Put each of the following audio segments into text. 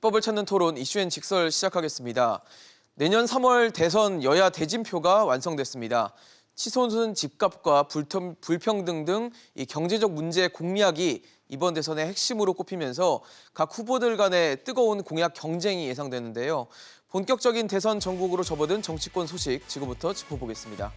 해법을 찾는 토론 이슈앤 직설 시작하겠습니다. 내년 3월 대선 여야 대진표가 완성됐습니다. 치솟은 집값과 불평등 등 이 경제적 문제 공약이 이번 대선의 핵심으로 꼽히면서 각 후보들 간의 뜨거운 공약 경쟁이 예상되는데요. 본격적인 대선 전국으로 접어든 정치권 소식 지금부터 짚어보겠습니다.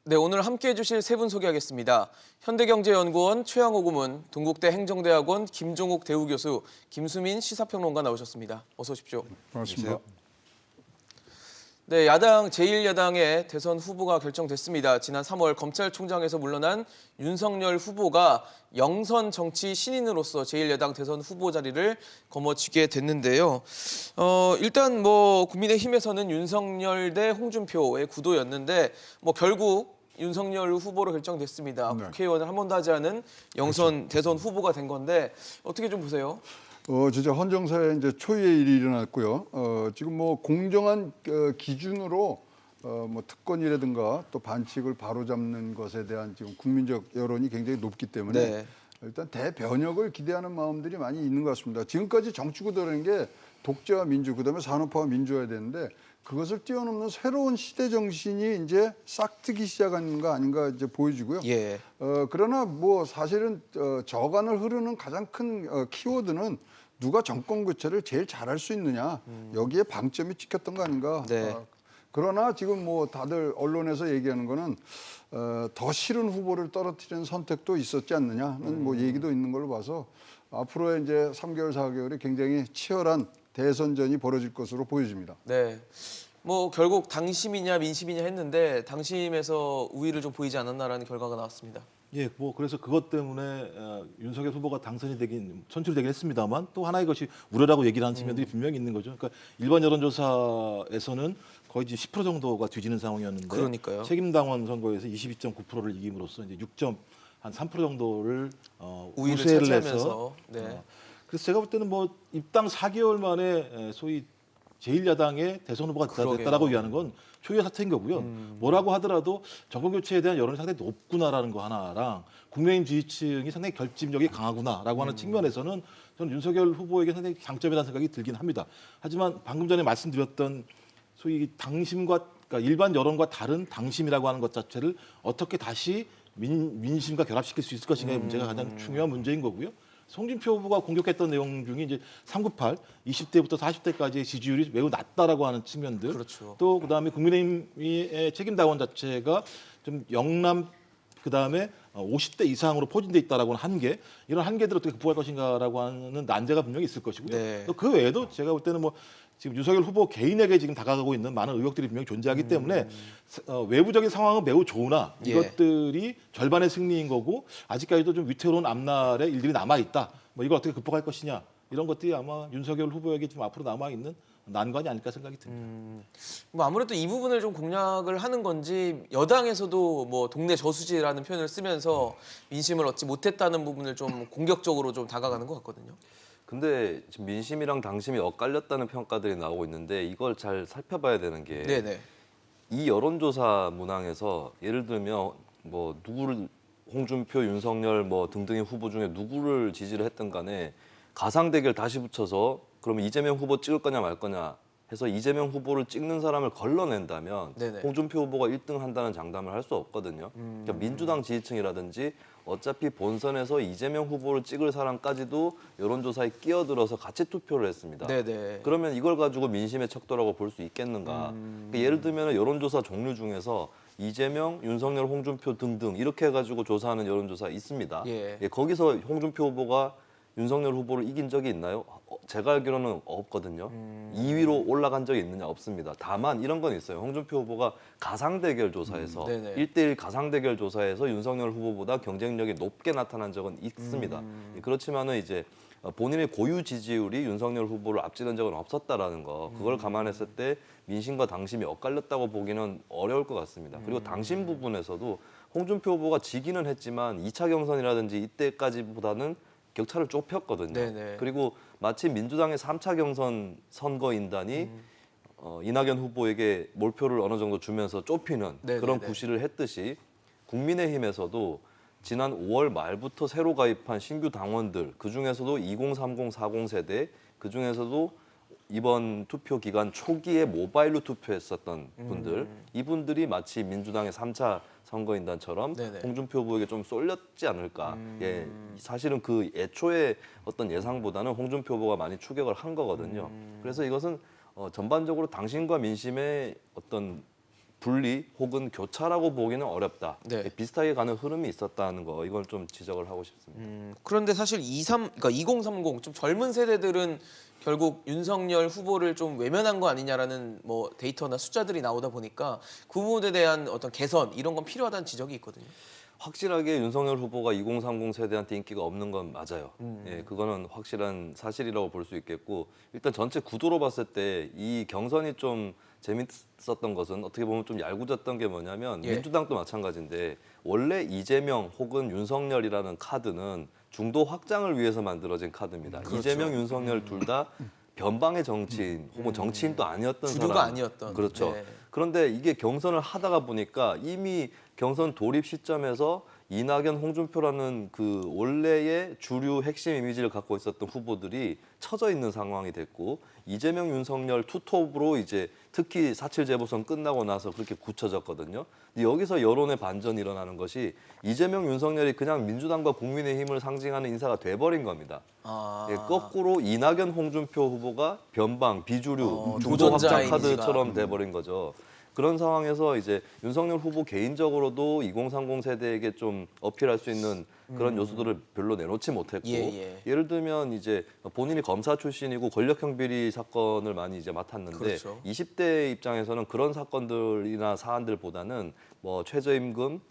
네, 오늘 함께해 주실 세 분 소개하겠습니다. 현대경제연구원 최양호 고문, 동국대 행정대학원 김종욱 대우교수, 김수민 시사평론가 나오셨습니다. 어서 오십시오. 반갑습니다. 네, 야당 제1야당의 대선 후보가 결정됐습니다. 지난 3월 검찰총장에서 물러난 윤석열 후보가 영선 정치 신인으로서 제1야당 대선 후보 자리를 거머쥐게 됐는데요. 일단 국민의힘에서는 윤석열 대 홍준표의 구도였는데 결국 윤석열 후보로 결정됐습니다. 네. 국회의원을 한 번도 하지 않은 영선 대선 후보가 된 건데 어떻게 좀 보세요? 진짜 헌정사에 이제 초유의 일이 일어났고요. 지금 공정한 기준으로 특권이라든가 또 반칙을 바로잡는 것에 대한 지금 국민적 여론이 굉장히 높기 때문에 네. 일단 대변혁을 기대하는 마음들이 많이 있는 것 같습니다. 지금까지 정치 구도라는 게 독재와 민주, 그다음에 산업화와 민주화야 되는데 그것을 뛰어넘는 새로운 시대 정신이 이제 싹트기 시작하는 거 아닌가 이제 보여지고요. 예. 그러나 사실은 저간을 흐르는 가장 큰 키워드는 누가 정권 교체를 제일 잘할 수 있느냐 여기에 방점이 찍혔던 거 아닌가. 네. 그러나 지금 다들 언론에서 얘기하는 거는 더 싫은 후보를 떨어뜨리는 선택도 있었지 않느냐는 얘기도 있는 걸로 봐서 앞으로의 이제 3개월, 4개월이 굉장히 치열한 대선전이 벌어질 것으로 보여집니다. 네. 결국 당심이냐 민심이냐 했는데 당심에서 우위를 좀 보이지 않았나라는 결과가 나왔습니다. 예, 그래서 그것 때문에 윤석열 후보가 선출되긴 했습니다만 또 하나의 것이 우려라고 얘기를 하는 측면들이 분명히 있는 거죠. 그러니까 일반 여론조사에서는 거의 10% 정도가 뒤지는 상황이었는데 그러니까요. 책임당원 선거에서 22.9%를 이김으로써 이제 6.3% 정도를 우위를 우세를 차지하면서. 해서 네. 그래서 제가 볼 때는 입당 4개월 만에 소위 제1야당의 대선 후보가 됐다라고 얘기하는 건 초유의 사태인 거고요. 뭐라고 하더라도 정권 교체에 대한 여론이 상당히 높구나라는 거 하나랑 국민의힘 지지층이 상당히 결집력이 강하구나라고 하는 측면에서는 저는 윤석열 후보에게 상당히 장점이라는 생각이 들긴 합니다. 하지만 방금 전에 말씀드렸던 소위 당심과 그러니까 일반 여론과 다른 당심이라고 하는 것 자체를 어떻게 다시 민심과 결합시킬 수 있을 것인가의 문제가 가장 중요한 문제인 거고요. 홍준표 후보가 공격했던 내용 중에 이제 398, 20대부터 40대까지의 지지율이 매우 낮다라고 하는 측면들, 그렇죠. 또 그다음에 국민의힘의 책임당원 자체가 좀 영남 그다음에 50대 이상으로 포진돼 있다라고 하는 한계, 이런 한계들을 어떻게 극복할 것인가라고 하는 난제가 분명히 있을 것이고요. 네. 또 그 외에도 제가 볼 때는 지금 윤석열 후보 개인에게 지금 다가가고 있는 많은 의혹들이 분명히 존재하기 때문에 외부적인 상황은 매우 좋으나 예. 이것들이 절반의 승리인 거고 아직까지도 좀 위태로운 앞날의 일들이 남아 있다. 이걸 어떻게 극복할 것이냐 이런 것들이 아마 윤석열 후보에게 좀 앞으로 남아 있는 난관이 아닐까 생각이 듭니다. 아무래도 이 부분을 좀 공략을 하는 건지 여당에서도 동네 저수지라는 표현을 쓰면서 민심을 얻지 못했다는 부분을 좀 공격적으로 좀 다가가는 것 같거든요. 근데 지금 민심이랑 당심이 엇갈렸다는 평가들이 나오고 있는데 이걸 잘 살펴봐야 되는 게 네네. 이 여론조사 문항에서 예를 들면 누구를 홍준표, 윤석열 등등의 후보 중에 누구를 지지를 했든 간에 가상 대결 다시 붙여서 그러면 이재명 후보 찍을 거냐 말 거냐 해서 이재명 후보를 찍는 사람을 걸러낸다면 네네. 홍준표 후보가 1등 한다는 장담을 할 수 없거든요. 그러니까 민주당 지지층이라든지 어차피 본선에서 이재명 후보를 찍을 사람까지도 여론조사에 끼어들어서 같이 투표를 했습니다. 네네. 그러면 이걸 가지고 민심의 척도라고 볼 수 있겠는가? 그러니까 예를 들면 여론조사 종류 중에서 이재명, 윤석열, 홍준표 등등 이렇게 해가지고 조사하는 여론조사 있습니다. 예. 거기서 홍준표 후보가 윤석열 후보를 이긴 적이 있나요? 제가 알기로는 없거든요. 2위로 올라간 적이 있느냐 없습니다. 다만 이런 건 있어요. 홍준표 후보가 가상대결 조사에서 네네. 1대1 가상대결 조사에서 윤석열 후보보다 경쟁력이 높게 나타난 적은 있습니다. 그렇지만은 이제 본인의 고유 지지율이 윤석열 후보를 앞지른 적은 없었다라는 거, 그걸 감안했을 때 민심과 당심이 엇갈렸다고 보기는 어려울 것 같습니다. 그리고 당심 부분에서도 홍준표 후보가 지기는 했지만 2차 경선이라든지 이때까지보다는 격차를 좁혔거든요. 네네. 그리고 마치 민주당의 3차 경선 선거인단이 이낙연 후보에게 몰표를 어느 정도 주면서 좁히는 네네네. 그런 구실을 했듯이 국민의힘에서도 지난 5월 말부터 새로 가입한 신규 당원들, 그중에서도 2030, 40 세대, 그중에서도 이번 투표 기간 초기에 모바일로 투표했었던 분들, 이분들이 마치 민주당의 3차 선거인단처럼 네네. 홍준표 후보에게 좀 쏠렸지 않을까. 예, 사실은 그 애초에 어떤 예상보다는 홍준표 후보가 많이 추격을 한 거거든요. 그래서 이것은 전반적으로 당신과 민심의 어떤 분리 혹은 교차라고 보기는 어렵다. 네. 비슷하게 가는 흐름이 있었다는 거, 이걸 좀 지적을 하고 싶습니다. 그런데 사실 2030 좀 젊은 세대들은 결국 윤석열 후보를 좀 외면한 거 아니냐라는 뭐 데이터나 숫자들이 나오다 보니까 그 부분에 대한 어떤 개선 이런 건 필요하다는 지적이 있거든요. 확실하게 윤석열 후보가 2030 세대한테 인기가 없는 건 맞아요. 예, 그거는 확실한 사실이라고 볼 수 있겠고, 일단 전체 구도로 봤을 때 이 경선이 좀 재밌었던 것은 어떻게 보면 좀 얄궂었던 게 뭐냐면 예. 민주당도 마찬가지인데 원래 이재명 혹은 윤석열이라는 카드는 중도 확장을 위해서 만들어진 카드입니다. 그렇죠. 이재명, 윤석열 둘 다 변방의 정치인 혹은 정치인도 아니었던 주류가 사람. 아니었던. 그렇죠. 네. 그런데 이게 경선을 하다가 보니까 이미 경선 돌입 시점에서 이낙연, 홍준표라는 그 원래의 주류 핵심 이미지를 갖고 있었던 후보들이 처져 있는 상황이 됐고, 이재명, 윤석열 투톱으로 이제 특히 4.7 재보선 끝나고 나서 그렇게 굳혀졌거든요. 근데 여기서 여론의 반전이 일어나는 것이 이재명, 윤석열이 그냥 민주당과 국민의힘을 상징하는 인사가 돼버린 겁니다. 아, 예, 거꾸로 이낙연, 홍준표 후보가 변방, 비주류, 중도 도전자 확장 이미지가. 카드처럼 돼버린 거죠. 그런 상황에서 이제 윤석열 후보 개인적으로도 2030 세대에게 좀 어필할 수 있는 그런 요소들을 별로 내놓지 못했고, 예를 들면 이제 본인이 검사 출신이고 권력형 비리 사건을 많이 이제 맡았는데, 그렇죠. 20대 입장에서는 그런 사건들이나 사안들보다는 뭐 최저임금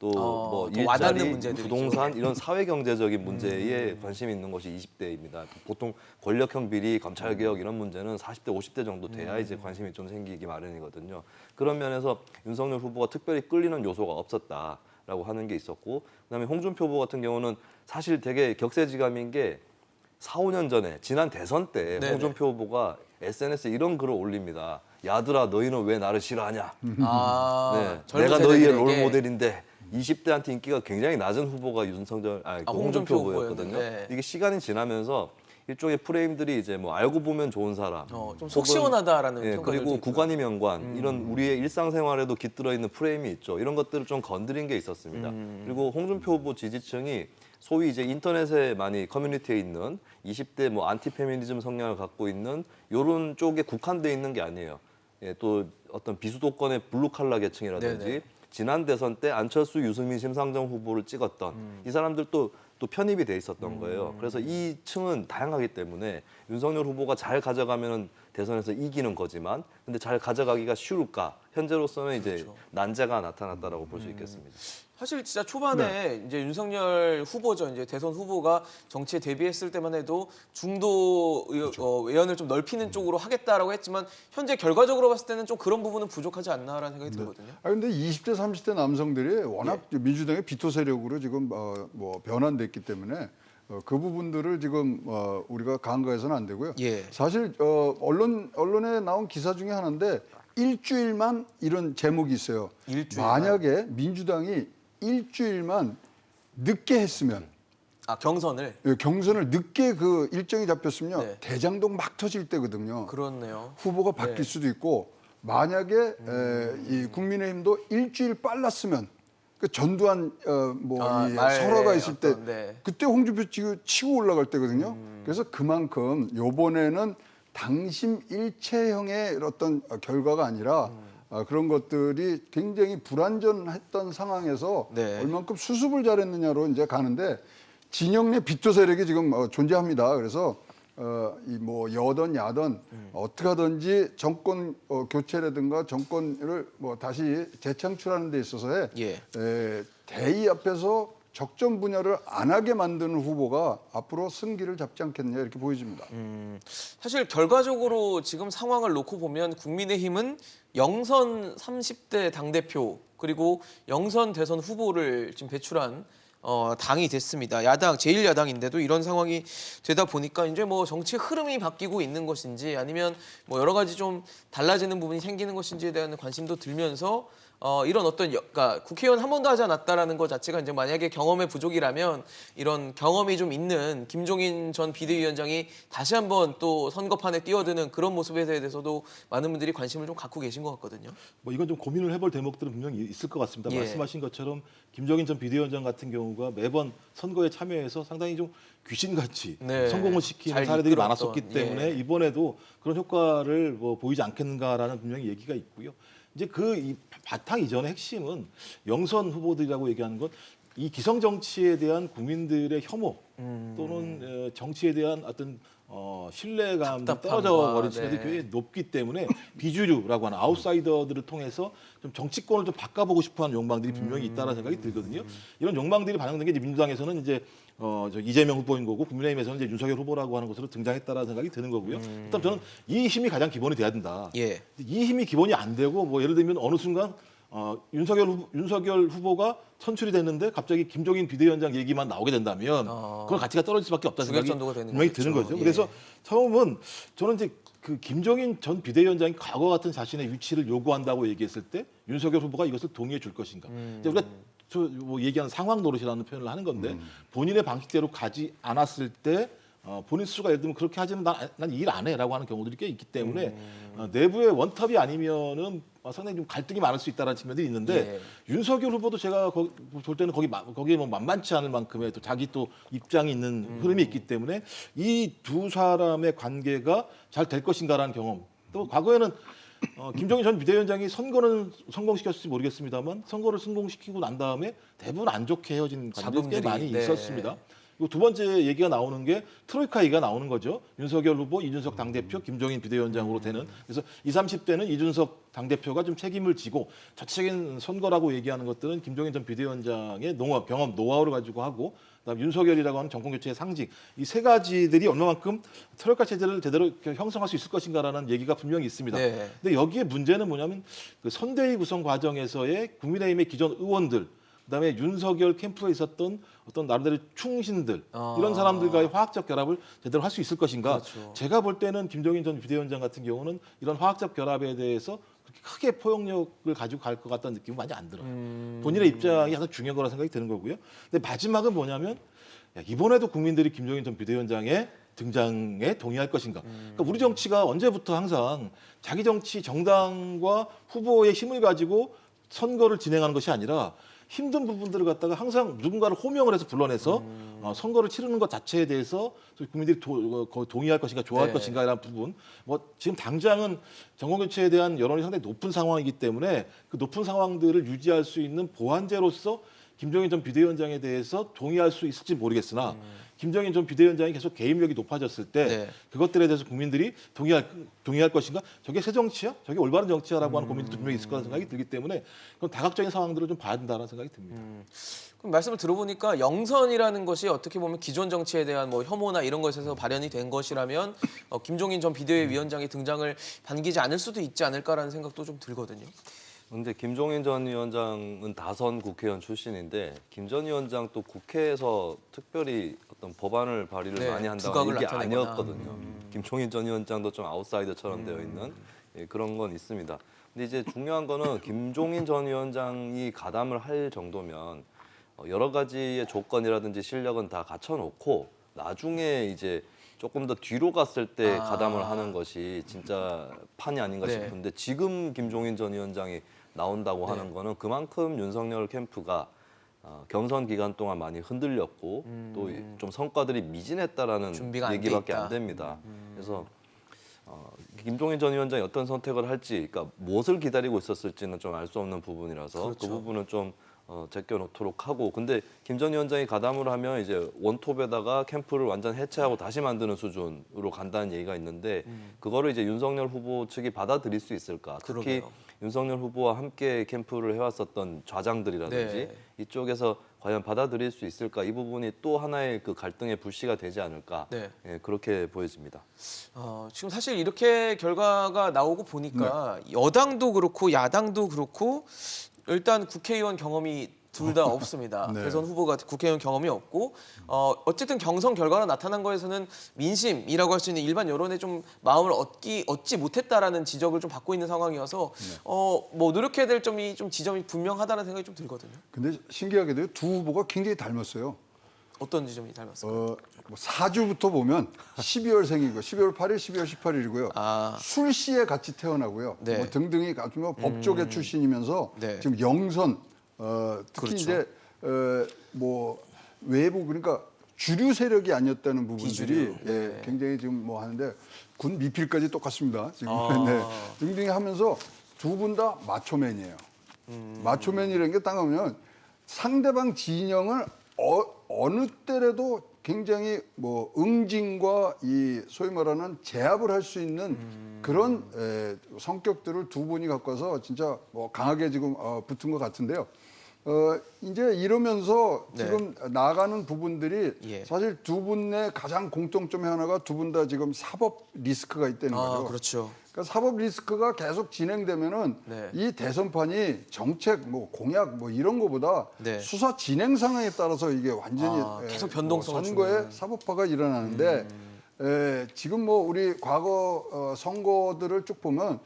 또 뭐 더 와닿는 일자리, 문제들이죠. 부동산 이런 사회 경제적인 문제에 관심이 있는 것이 20대입니다. 보통 권력형 비리, 검찰 개혁 이런 문제는 40대, 50대 정도 돼야 이제 관심이 좀 생기기 마련이거든요. 그런 면에서 윤석열 후보가 특별히 끌리는 요소가 없었다라고 하는 게 있었고, 그다음에 홍준표 후보 같은 경우는 사실 되게 격세지감인 게 4, 5년 전에 지난 대선 때 네네. 홍준표 후보가 SNS에 이런 글을 올립니다. 야들아 너희는 왜 나를 싫어하냐? 아, 네, 젊은 내가 너희의 세대들에게. 롤모델인데 20대한테 인기가 굉장히 낮은 후보가 홍준표 홍준표 후보였거든요. 후보였는데. 이게 시간이 지나면서 일종의 프레임들이 이제 뭐 알고 보면 좋은 사람, 좀 속 시원하다라는 예, 평가들도 그리고 있고요. 구관이 명관 이런 우리의 일상생활에도 깃들어 있는 프레임이 있죠. 이런 것들을 좀 건드린 게 있었습니다. 그리고 홍준표 후보 지지층이 소위 이제 인터넷에 많이 커뮤니티에 있는 20대 뭐 안티페미니즘 성향을 갖고 있는 이런 쪽에 국한돼 있는 게 아니에요. 예, 또 어떤 비수도권의 블루칼라 계층이라든지 네네. 지난 대선 때 안철수, 유승민, 심상정 후보를 찍었던 이 사람들도 또 편입이 돼 있었던 거예요. 그래서 이 층은 다양하기 때문에 윤석열 후보가 잘 가져가면은 대선에서 이기는 거지만, 근데 잘 가져가기가 쉬울까? 현재로서는 이제 그렇죠. 난제가 나타났다라고 볼 수 있겠습니다. 사실 진짜 초반에 이제 윤석열 후보죠. 이제 대선 후보가 정치에 데뷔했을 때만 해도 중도 외연을 좀 넓히는 쪽으로 하겠다라고 했지만 현재 결과적으로 봤을 때는 좀 그런 부분은 부족하지 않나라는 생각이 들거든요. 아 근데 20대 30대 남성들이 워낙 민주당의 비토 세력으로 지금 뭐 변환됐기 때문에 그 부분들을 지금 우리가 간과해서는 안 되고요. 예. 사실 언론에 나온 기사 중에 하나인데 일주일만 이런 제목이 있어요. 일주일만? 만약에 민주당이 일주일만 늦게 했으면 경선을 경선을 늦게 그 일정이 잡혔으면 네. 대장동 막 터질 때거든요. 그렇네요. 후보가 바뀔 수도 있고 만약에 이 국민의힘도 일주일 빨랐으면 그 전두환 이 설화가 있을 때 네. 그때 홍준표 치고 올라갈 때거든요. 그래서 그만큼 이번에는 당심 일체형의 어떤 결과가 아니라 그런 것들이 굉장히 불안전했던 상황에서 네. 얼만큼 수습을 잘했느냐로 이제 가는데 진영 내 비토 세력이 지금 존재합니다. 그래서 이 뭐 여든 야든 어떻게 하든지 정권 교체라든가 정권을 뭐 다시 재창출하는 데 있어서의 예. 대의 앞에서 적정 분야를 안 하게 만드는 후보가 앞으로 승기를 잡지 않겠냐 이렇게 보여집니다. 사실 결과적으로 지금 상황을 놓고 보면 국민의힘은 영선 30대 당대표 그리고 영선 대선 후보를 지금 배출한 당이 됐습니다. 야당, 제1야당인데도 이런 상황이 되다 보니까 이제 뭐 정치 흐름이 바뀌고 있는 것인지 아니면 뭐 여러 가지 좀 달라지는 부분이 생기는 것인지에 대한 관심도 들면서 이런 그러니까 국회의원 한 번도 하지 않았다라는 것 자체가 이제 만약에 경험의 부족이라면 이런 경험이 좀 있는 김종인 전 비대위원장이 다시 한번 또 선거판에 뛰어드는 그런 모습에 대해서도 많은 분들이 관심을 좀 갖고 계신 것 같거든요. 뭐 이건 좀 고민을 해볼 대목들은 분명히 있을 것 같습니다. 예. 말씀하신 것처럼 김종인 전 비대위원장 같은 경우가 매번 선거에 참여해서 상당히 좀 귀신같이 네. 성공을 시키는 잘 사례들이 이끌었던, 많았었기 때문에 예. 이번에도 그런 효과를 뭐 보이지 않겠는가라는 분명히 얘기가 있고요. 이제 이 바탕 이전의 핵심은 영선 후보들이라고 얘기하는 건 이 기성 정치에 대한 국민들의 혐오 또는 정치에 대한 어떤 신뢰감이 답답함과, 떨어져 버린 층들이 네. 굉장히 높기 때문에 비주류라고 하는 아웃사이더들을 통해서 좀 정치권을 좀 바꿔보고 싶어하는 욕망들이 분명히 있다는 생각이 들거든요. 이런 욕망들이 반영된 게 이제 민주당에서는 이제 저 이재명 후보인 거고 국민의힘에서는 이제 윤석열 후보라고 하는 것으로 등장했다라는 생각이 드는 거고요. 일단 저는 이 힘이 가장 기본이 돼야 된다. 예. 이 힘이 기본이 안 되고 뭐 예를 들면 어느 순간 윤석열 후보가 선출이 됐는데 갑자기 김종인 비대위원장 얘기만 나오게 된다면 그건 가치가 떨어질 수밖에 없다는 생각이 주객전도가 되는 분명히 거겠죠. 드는 거죠. 예. 그래서 처음은 저는 이제 그 김종인 전 비대위원장이 과거 같은 자신의 위치를 요구한다고 얘기했을 때 윤석열 후보가 이것을 동의해 줄 것인가. 이제 우리가 뭐 얘기하는 상황 노릇이라는 표현을 하는 건데 본인의 방식대로 가지 않았을 때 본인 스스로가 예를 들면 그렇게 하지만 난 일 안 해라고 하는 경우들이 꽤 있기 때문에 내부의 원탑이 아니면은 상당히 좀 갈등이 많을 수 있다는 측면들이 있는데 윤석열 후보도 제가 볼 때는 거기에 뭐 만만치 않을 만큼의 또 자기 또 입장이 있는 흐름이 있기 때문에 이 두 사람의 관계가 잘 될 것인가라는 경험. 또 과거에는 김종인 전 비대위원장이 선거는 성공시켰을지 모르겠습니다만 선거를 성공시키고 난 다음에 대부분 안 좋게 헤어진 관계들이 꽤 잡음들이, 많이 네. 있었습니다. 그리고 두 번째 얘기가 나오는 게 트로이카 얘기가 나오는 거죠. 윤석열 후보, 이준석 당대표, 김종인 비대위원장으로 되는. 그래서 20, 30대는 이준석 당대표가 좀 책임을 지고 전체적인 선거라고 얘기하는 것들은 김종인 전 비대위원장의 경험, 노하우를 가지고 하고 그다음 윤석열이라고 하는 정권 교체의 상징. 이 세 가지들이 얼마만큼 트로이카 체제를 제대로 형성할 수 있을 것인가라는 얘기가 분명히 있습니다. 네. 근데 여기에 문제는 뭐냐면 그 선대위 구성 과정에서의 국민의힘의 기존 의원들 그다음에 윤석열 캠프에 있었던 어떤 나름대로 충신들 이런 사람들과의 화학적 결합을 제대로 할 수 있을 것인가? 그렇죠. 제가 볼 때는 김종인 전 비대위원장 같은 경우는 이런 화학적 결합에 대해서 그렇게 크게 포용력을 가지고 갈 것 같다는 느낌은 많이 안 들어요. 본인의 입장이 가장 중요한 거라 생각이 드는 거고요. 근데 마지막은 뭐냐면 이번에도 국민들이 김종인 전 비대위원장의 등장에 동의할 것인가? 그러니까 우리 정치가 언제부터 항상 자기 정치 정당과 후보의 힘을 가지고 선거를 진행하는 것이 아니라 힘든 부분들을 갖다가 항상 누군가를 호명을 해서 불러내서 선거를 치르는 것 자체에 대해서 국민들이 동의할 것인가 좋아할 네. 것인가라는 부분 뭐 지금 당장은 정권 교체에 대한 여론이 상당히 높은 상황이기 때문에 그 높은 상황들을 유지할 수 있는 보완제로서 김종인 전 비대위원장에 대해서 동의할 수 있을지 모르겠으나 김종인 전 비대위원장이 계속 개입력이 높아졌을 때 네. 그것들에 대해서 국민들이 동의할 것인가? 저게 새 정치야? 저게 올바른 정치야라고 하는 고민도 분명히 있을 거라는 생각이 들기 때문에 그런 다각적인 상황들을 좀 봐야 된다는 생각이 듭니다. 그럼 말씀을 들어보니까 영선이라는 것이 어떻게 보면 기존 정치에 대한 뭐 혐오나 이런 것에서 발현이 된 것이라면 김종인 전 비대위원장의 등장을 반기지 않을 수도 있지 않을까라는 생각도 좀 들거든요. 근데 김종인 전 위원장은 다선 국회의원 출신인데 김 전 위원장 또 국회에서 특별히 어떤 법안을 발의를 네, 많이 한다는 두각을 게 나타내거나. 아니었거든요. 김종인 전 위원장도 좀 아웃사이더처럼 되어 있는 그런 건 있습니다. 근데 이제 중요한 거는 김종인 전 위원장이 가담을 할 정도면 여러 가지의 조건이라든지 실력은 다 갖춰놓고 나중에 이제 조금 더 뒤로 갔을 때 가담을 하는 것이 진짜 판이 아닌가 네. 싶은데 지금 김종인 전 위원장이 나온다고 네. 하는 거는 그만큼 윤석열 캠프가 경선 기간 동안 많이 흔들렸고 또 좀 성과들이 미진했다라는 준비가 안돼 얘기밖에 있다. 안 됩니다. 그래서 김종인 전 위원장이 어떤 선택을 할지, 그러니까 무엇을 기다리고 있었을지는 좀 알 수 없는 부분이라서 그 그렇죠. 부분은 좀 제껴놓도록 하고 근데 김 전 위원장이 가담을 하면 이제 원톱에다가 캠프를 완전 해체하고 다시 만드는 수준으로 간다는 얘기가 있는데 그거를 이제 윤석열 후보 측이 받아들일 수 있을까? 특히 그러게요. 윤석열 후보와 함께 캠프를 해왔었던 좌장들이라든지 네. 이쪽에서 과연 받아들일 수 있을까? 이 부분이 또 하나의 그 갈등의 불씨가 되지 않을까? 네. 예, 그렇게 보여집니다. 지금 사실 이렇게 결과가 나오고 보니까 여당도 그렇고 야당도 그렇고 일단 국회의원 경험이 둘 다 없습니다. 네. 대선 후보가 국회의원 경험이 없고 어쨌든 경선 결과가 나타난 거에서는 민심이라고 할 수 있는 일반 여론의 좀 마음을 얻지 못했다라는 지적을 좀 받고 있는 상황이어서 뭐 노력해야 될 점이 좀 지점이 분명하다는 생각이 좀 들거든요. 근데 신기하게도 두 후보가 굉장히 닮았어요. 어떤 지점이 닮았어요? 뭐 4주부터 보면 12월생이고 12월 8일, 12월 18일이고요. 아. 술시에 같이 태어나고요. 네. 뭐 등등이 같은 뭐 법조계 출신이면서 네. 지금 영선 특히 그렇죠. 이제 뭐 외부 그러니까 주류 세력이 아니었다는 부분들이 비주류. 예, 네. 굉장히 지금 뭐 하는데 군 미필까지 똑같습니다. 지금 네. 아. 등등이 하면서 두 분 다 마초맨이에요. 마초맨이라는 게 딱 보면 상대방 진영을 어느 때라도 굉장히 뭐 응징과 이 소위 말하는 제압을 할 수 있는 그런 성격들을 두 분이 갖고 와서 진짜 뭐 강하게 지금 붙은 것 같은데요. 이제 이러면서 네. 지금 나가는 부분들이 예. 사실 두 분의 가장 공통점의 하나가 두 분 다 지금 사법 리스크가 있다는 거죠. 그렇죠. 그러니까 사법 리스크가 계속 진행되면은 네. 이 대선판이 정책, 뭐 공약, 뭐 이런 거보다 네. 수사 진행 상황에 따라서 이게 완전히 계속 변동성을 선거에 주는. 사법화가 일어나는데 지금 뭐 우리 과거 선거들을 쭉 보면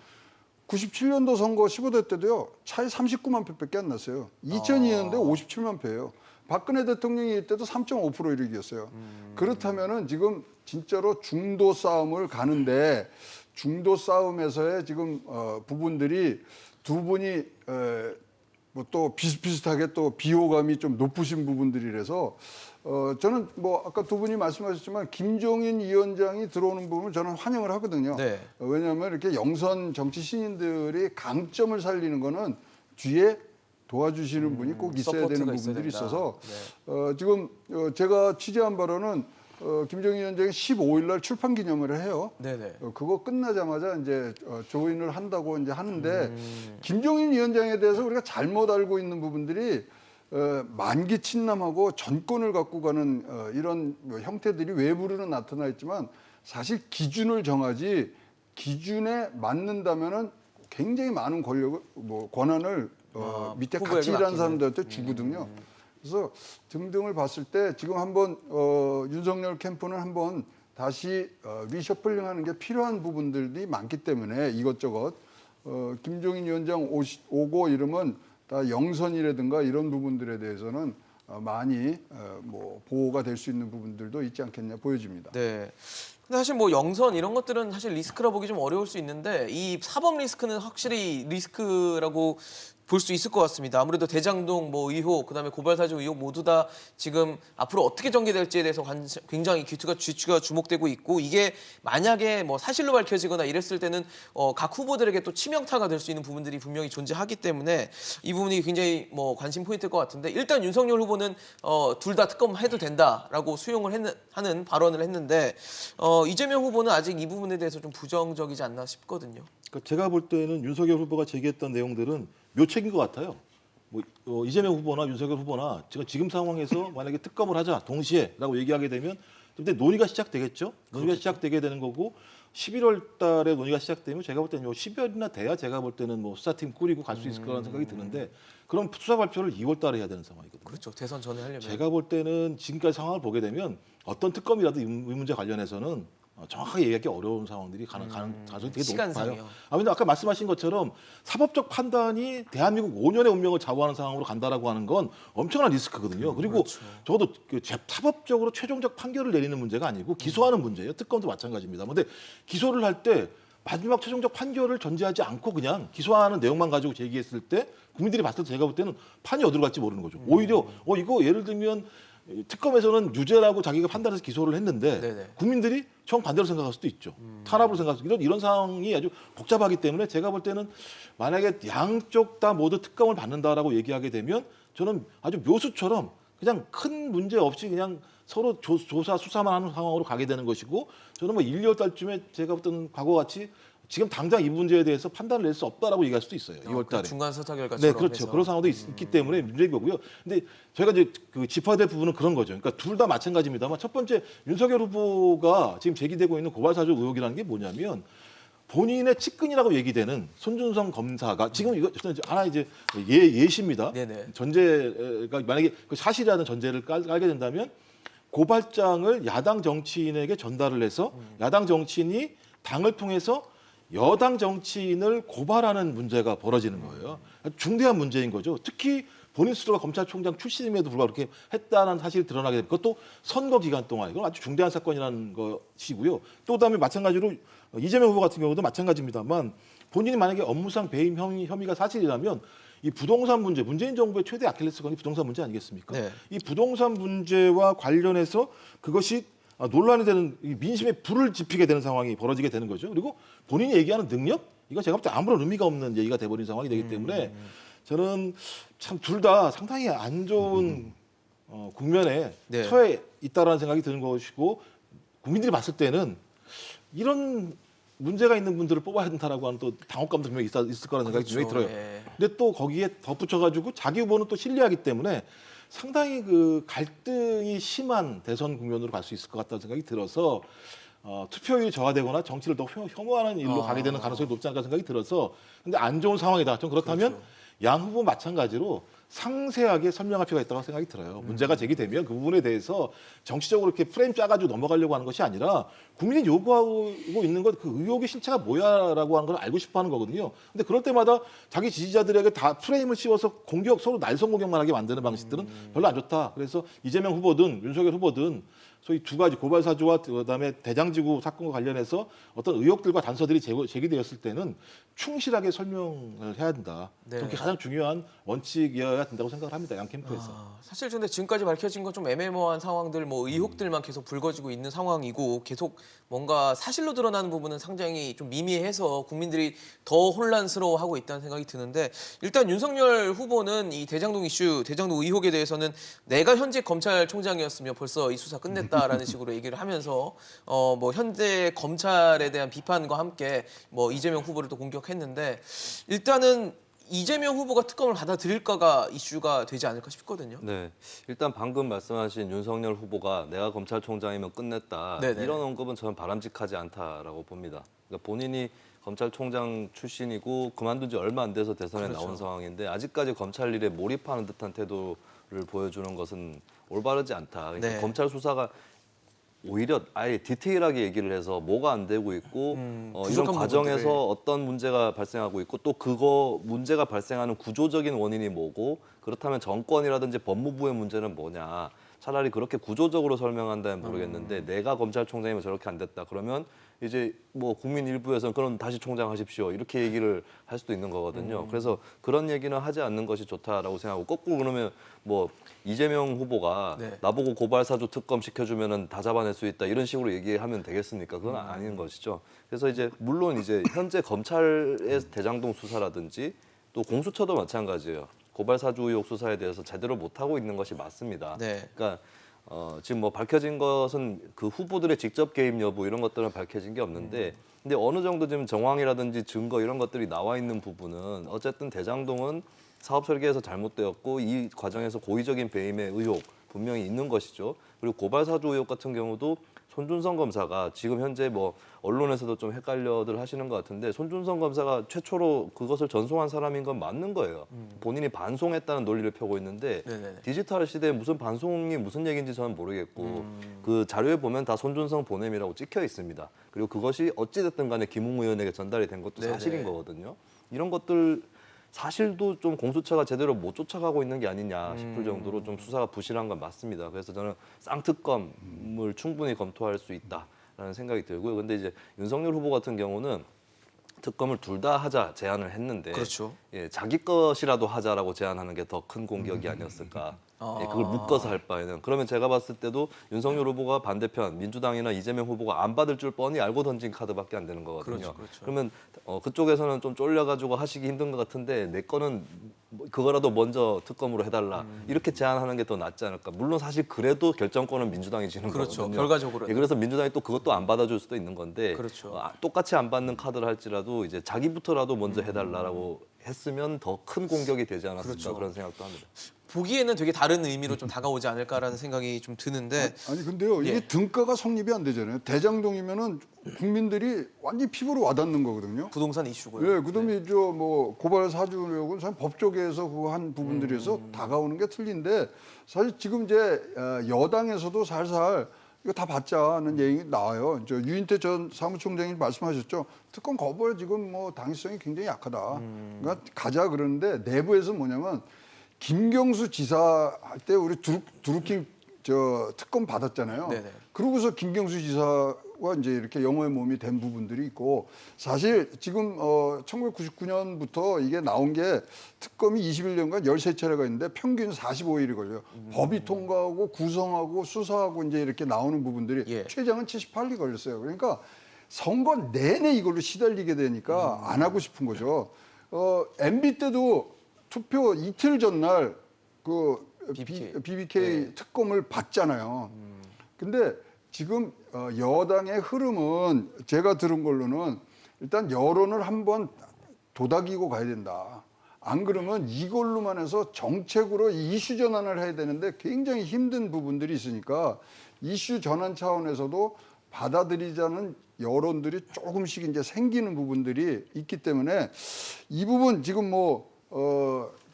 97년도 선거 15대 때도요 차이 39만 표밖에 안 났어요. 2002년도에 57만 표예요. 박근혜 대통령이 이때도 3.5%를 이겼어요. 그렇다면은 지금 진짜로 중도 싸움을 가는데 중도 싸움에서의 지금 부분들이 두 분이 뭐 또 비슷비슷하게 또 비호감이 좀 높으신 부분들이라서 저는 뭐 아까 두 분이 말씀하셨지만 김종인 위원장이 들어오는 부분을 저는 환영을 하거든요. 네. 왜냐하면 이렇게 영선 정치 신인들이 강점을 살리는 거는 뒤에 도와주시는 분이 꼭 있어야 되는 서포트가 있어야 부분들이 된다. 있어서 네. 지금 제가 취재한 바로는 김종인 위원장이 15일 날 출판 기념회를 해요. 네네. 그거 끝나자마자 이제 조인을 한다고 이제 하는데 김종인 위원장에 대해서 우리가 잘못 알고 있는 부분들이 만기 친남하고 전권을 갖고 가는 이런 뭐 형태들이 외부로는 나타나 있지만 사실 기준을 정하지 기준에 맞는다면은 굉장히 많은 권력을 뭐 권한을 밑에 후보에게 같이 일하는 맡기는. 사람들한테 주거든요. 그래서 등등을 봤을 때 지금 한번 윤석열 캠프는 한번 다시 리셔플링하는 게 필요한 부분들이 많기 때문에 이것저것 김종인 위원장 오고 이러면 다 영선이라든가 이런 부분들에 대해서는 많이 뭐 보호가 될 수 있는 부분들도 있지 않겠냐 보여집니다. 네. 근데 사실 뭐 영선 이런 것들은 사실 리스크라 보기 좀 어려울 수 있는데 이 사법 리스크는 확실히 리스크라고 볼 수 있을 것 같습니다. 아무래도 대장동 뭐 의혹, 그다음에 고발 사주 의혹 모두 다 지금 앞으로 어떻게 전개될지에 대해서 굉장히 귀추가 주목되고 있고 이게 만약에 뭐 사실로 밝혀지거나 이랬을 때는 각 후보들에게 또 치명타가 될 수 있는 부분들이 분명히 존재하기 때문에 이 부분이 굉장히 뭐 관심 포인트일 것 같은데 일단 윤석열 후보는 둘 다 특검해도 된다라고 수용을 하는 발언을 했는데 이재명 후보는 아직 이 부분에 대해서 좀 부정적이지 않나 싶거든요. 그러니까 제가 볼 때는 윤석열 후보가 제기했던 내용들은 묘책인 것 같아요. 뭐 이재명 후보나 윤석열 후보나 지금 상황에서 만약에 특검을 하자 동시에라고 얘기하게 되면 근데 논의가 시작되겠죠. 논의가 시작되게 되는 거고 11월 달에 논의가 시작되면 제가 볼 때는 12월이나 돼야 제가 볼 때는 뭐 수사팀 꾸리고 갈 수 있을 거라는 생각이 드는데 그럼 수사 발표를 2월 달에 해야 되는 상황이거든요. 그렇죠. 대선 전에 하려면. 제가 볼 때는 지금까지 상황을 보게 되면 어떤 특검이라도 이 문제 관련해서는 정확하게 얘기하기 어려운 상황들이 가능성이 되게 시간상이요. 높아요. 아무튼 아까 말씀하신 것처럼 사법적 판단이 대한민국 5년의 운명을 좌우하는 상황으로 간다라고 하는 건 엄청난 리스크거든요. 그리고 적어도 사법적으로 최종적 판결을 내리는 문제가 아니고 기소하는 문제예요. 특검도 마찬가지입니다. 그런데 기소를 할 때 마지막 최종적 판결을 전제하지 않고 그냥 기소하는 내용만 가지고 제기했을 때 국민들이 봤을 때 제가 볼 때는 판이 어디로 갈지 모르는 거죠. 오히려 이거 예를 들면 특검에서는 유죄라고 자기가 판단해서 기소를 했는데 네네. 국민들이 정반대로 생각할 수도 있죠. 탄압으로 생각할 수도 이런 상황이 아주 복잡하기 때문에 제가 볼 때는 만약에 양쪽 다 모두 특검을 받는다라고 얘기하게 되면 저는 아주 묘수처럼 그냥 큰 문제 없이 그냥 서로 조사 수사만 하는 상황으로 가게 되는 것이고 저는 뭐 1, 2월 달쯤에 제가 봤던 과거와 같이 지금 당장 이 문제에 대해서 판단을 낼 수 없다라고 얘기할 수도 있어요. 2월 달에. 중간 서타 결과처럼. 네, 그렇죠. 해서. 그런 상황도 있기 때문에 문제인 거고요. 근데 저희가 이제 그 짚어야 될 부분은 그런 거죠. 그러니까 둘 다 마찬가지입니다만 첫 번째 윤석열 후보가 지금 제기되고 있는 고발사주 의혹이라는 게 뭐냐면 본인의 측근이라고 얘기되는 손준성 검사가 지금 이거 하나 이제 예시입니다. 네네. 전제가 만약에 그 사실이라는 전제를 깔게 된다면 고발장을 야당 정치인에게 전달을 해서 야당 정치인이 당을 통해서 여당 정치인을 고발하는 문제가 벌어지는 거예요. 중대한 문제인 거죠. 특히 본인 스스로가 검찰총장 출신임에도 불구하고 그렇게 했다는 사실이 드러나게 되면 그것도 선거 기간 동안 이건 아주 중대한 사건이라는 것이고요. 또 그다음에 마찬가지로 이재명 후보 같은 경우도 마찬가지입니다만 본인이 만약에 업무상 배임 혐의가 사실이라면 이 부동산 문제, 문재인 정부의 최대 아킬레스건이 부동산 문제 아니겠습니까? 네. 이 부동산 문제와 관련해서 그것이 논란이 되는 민심에 불을 지피게 되는 상황이 벌어지게 되는 거죠. 그리고 본인이 얘기하는 능력 이건 제가 볼 때 아무런 의미가 없는 얘기가 돼버린 상황이 되기 때문에 저는 참 둘 다 상당히 안 좋은 국면에 네. 처해 있다라는 생각이 드는 것이고 국민들이 봤을 때는 이런 문제가 있는 분들을 뽑아야 된다라고 하는 또 당혹감도 분명히 있을 거라는 생각이 분명히 들어요. 예. 근데 또 거기에 덧붙여가지고 자기 후보는 또 신뢰하기 때문에 상당히 그 갈등이 심한 대선 국면으로 갈 수 있을 것 같다는 생각이 들어서 투표율이 저하되거나 정치를 더 혐오하는 일로 가게 되는 가능성이 높지 않을까 생각이 들어서 근데 안 좋은 상황이다. 좀 그렇다면 그렇죠. 양 후보 마찬가지로 상세하게 설명할 필요가 있다고 생각이 들어요. 문제가 제기되면 그 부분에 대해서 정치적으로 이렇게 프레임 짜가지고 넘어가려고 하는 것이 아니라 국민이 요구하고 있는 것 그 의혹의 실체가 뭐야라고 하는 걸 알고 싶어하는 거거든요. 근데 그럴 때마다 자기 지지자들에게 다 프레임을 씌워서 서로 날선 공격만 하게 만드는 방식들은 별로 안 좋다. 그래서 이재명 후보든 윤석열 후보든 소위 두 가지 고발 사주와 그다음에 대장지구 사건과 관련해서 어떤 의혹들과 단서들이 제기되었을 때는 충실하게 설명을 해야 된다. 네. 그게 가장 중요한 원칙이어야 된다고 생각을 합니다. 양 캠프에서. 사실 근데 지금까지 밝혀진 건 좀 애매모호한 상황들, 뭐 의혹들만 계속 불거지고 있는 상황이고 계속 뭔가 사실로 드러나는 부분은 상당히 좀 미미해서 국민들이 더 혼란스러워하고 있다는 생각이 드는데 일단 윤석열 후보는 이 대장동 이슈, 대장동 의혹에 대해서는 내가 현직 검찰총장이었으면 벌써 이 수사 끝냈다라는 식으로 얘기를 하면서 뭐 현재 검찰에 대한 비판과 함께 뭐 이재명 후보를 또 공격했는데 일단은 이재명 후보가 특검을 받아들일까가 이슈가 되지 않을까 싶거든요. 네, 일단 방금 말씀하신 윤석열 후보가 내가 검찰총장이면 끝냈다 네네. 이런 언급은 저는 바람직하지 않다라고 봅니다. 그러니까 본인이 검찰총장 출신이고 그만둔 지 얼마 안 돼서 대선에 그렇죠. 나온 상황인데 아직까지 검찰 일에 몰입하는 듯한 태도를 보여주는 것은 올바르지 않다. 그러니까 네. 검찰 수사가 오히려 아예 디테일하게 얘기를 해서 뭐가 안 되고 있고 이런 부족한 과정에서 부분들을. 어떤 문제가 발생하고 있고 또 그거 문제가 발생하는 구조적인 원인이 뭐고 그렇다면 정권이라든지 법무부의 문제는 뭐냐 차라리 그렇게 구조적으로 설명한다면 모르겠는데 내가 검찰총장이면 저렇게 안 됐다 그러면 이제 뭐 국민 일부에서는 그럼 다시 총장 하십시오 이렇게 얘기를 할 수도 있는 거거든요. 그래서 그런 얘기는 하지 않는 것이 좋다라고 생각하고 거꾸로 그러면 뭐 이재명 후보가 네. 나보고 고발사주 특검 시켜주면은 다 잡아낼 수 있다 이런 식으로 얘기하면 되겠습니까? 그건 아닌 것이죠. 그래서 이제 물론 이제 현재 검찰의 대장동 수사라든지 또 공수처도 마찬가지예요. 고발사주 의혹 수사에 대해서 제대로 못 하고 있는 것이 맞습니다. 네. 그러니까 지금 뭐 밝혀진 것은 그 후보들의 직접 개입 여부 이런 것들은 밝혀진 게 없는데 근데 어느 정도 지금 정황이라든지 증거 이런 것들이 나와 있는 부분은 어쨌든 대장동은 사업 설계에서 잘못되었고 이 과정에서 고의적인 배임의 의혹 분명히 있는 것이죠. 그리고 고발사주 의혹 같은 경우도 손준성 검사가 지금 현재 뭐 언론에서도 좀 헷갈려들 하시는 것 같은데 손준성 검사가 최초로 그것을 전송한 사람인 건 맞는 거예요. 본인이 반송했다는 논리를 펴고 있는데 네네네. 디지털 시대에 무슨 반송이 무슨 얘기인지 저는 모르겠고 그 자료에 보면 다 손준성 보냄이라고 찍혀 있습니다. 그리고 그것이 어찌됐든 간에 김웅 의원에게 전달이 된 것도 네네. 사실인 거거든요. 이런 것들 사실도 좀 공수처가 제대로 못 쫓아가고 있는 게 아니냐 싶을 정도로 좀 수사가 부실한 건 맞습니다. 그래서 저는 쌍특검을 충분히 검토할 수 있다라는 생각이 들고요. 근데 이제 윤석열 후보 같은 경우는 특검을 둘 다 하자 제안을 했는데 그렇죠. 예, 자기 것이라도 하자라고 제안하는 게 더 큰 공격이 아니었을까 예, 그걸 묶어서 할 바에는 그러면 제가 봤을 때도 윤석열 후보가 반대편 민주당이나 이재명 후보가 안 받을 줄 뻔히 알고 던진 카드밖에 안 되는 거거든요. 그렇죠, 그렇죠. 그러면 그쪽에서는 좀 쫄려가지고 하시기 힘든 것 같은데 내 거는 뭐 그거라도 먼저 특검으로 해달라 이렇게 제안하는 게 더 낫지 않을까. 물론 사실 그래도 결정권은 민주당이 지는 그렇죠. 거거든요. 결과적으로는. 예, 그래서 민주당이 또 그것도 안 받아줄 수도 있는 건데 그렇죠. 똑같이 안 받는 카드를 할지라도 이제 자기부터라도 먼저 해달라고 했으면 더 큰 공격이 되지 않았을까 그렇죠. 그런 생각도 합니다. 보기에는 되게 다른 의미로 좀 다가오지 않을까라는 생각이 좀 드는데 아니 근데요 이게 예. 등가가 성립이 안 되잖아요. 대장동이면은 국민들이 완전히 피부로 와닿는 거거든요. 부동산 이슈고요. 예, 그다음에 저 뭐 고발 사주력은 사실 법조계에서 그거 한 부분들에서 다가오는 게 틀린데 사실 지금 이제 여당에서도 살살 이거 다 받자는 얘기 나와요. 저 유인태 전 사무총장이 말씀하셨죠. 특검 거부를 지금 뭐 당위성이 굉장히 약하다. 그러니까 가자 그러는데 내부에서 뭐냐면 김경수 지사 할 때 우리 두루킹 저 특검 받았잖아요. 네네. 그러고서 김경수 지사와 이제 이렇게 영호의 몸이 된 부분들이 있고 사실 지금 1999년부터 이게 나온 게 특검이 21년간 13차례가 있는데 평균 45일이 걸려요. 법이 통과하고 구성하고 수사하고 이제 이렇게 나오는 부분들이 예. 최장은 78일이 걸렸어요. 그러니까 선거 내내 이걸로 시달리게 되니까 안 하고 싶은 거죠. MB 때도 투표 이틀 전날 그 BBK 특검을 받잖아요. 근데 지금 여당의 흐름은 제가 들은 걸로는 일단 여론을 한번 도닥이고 가야 된다. 안 그러면 이걸로만 해서 정책으로 이슈 전환을 해야 되는데 굉장히 힘든 부분들이 있으니까 이슈 전환 차원에서도 받아들이자는 여론들이 조금씩 이제 생기는 부분들이 있기 때문에 이 부분 지금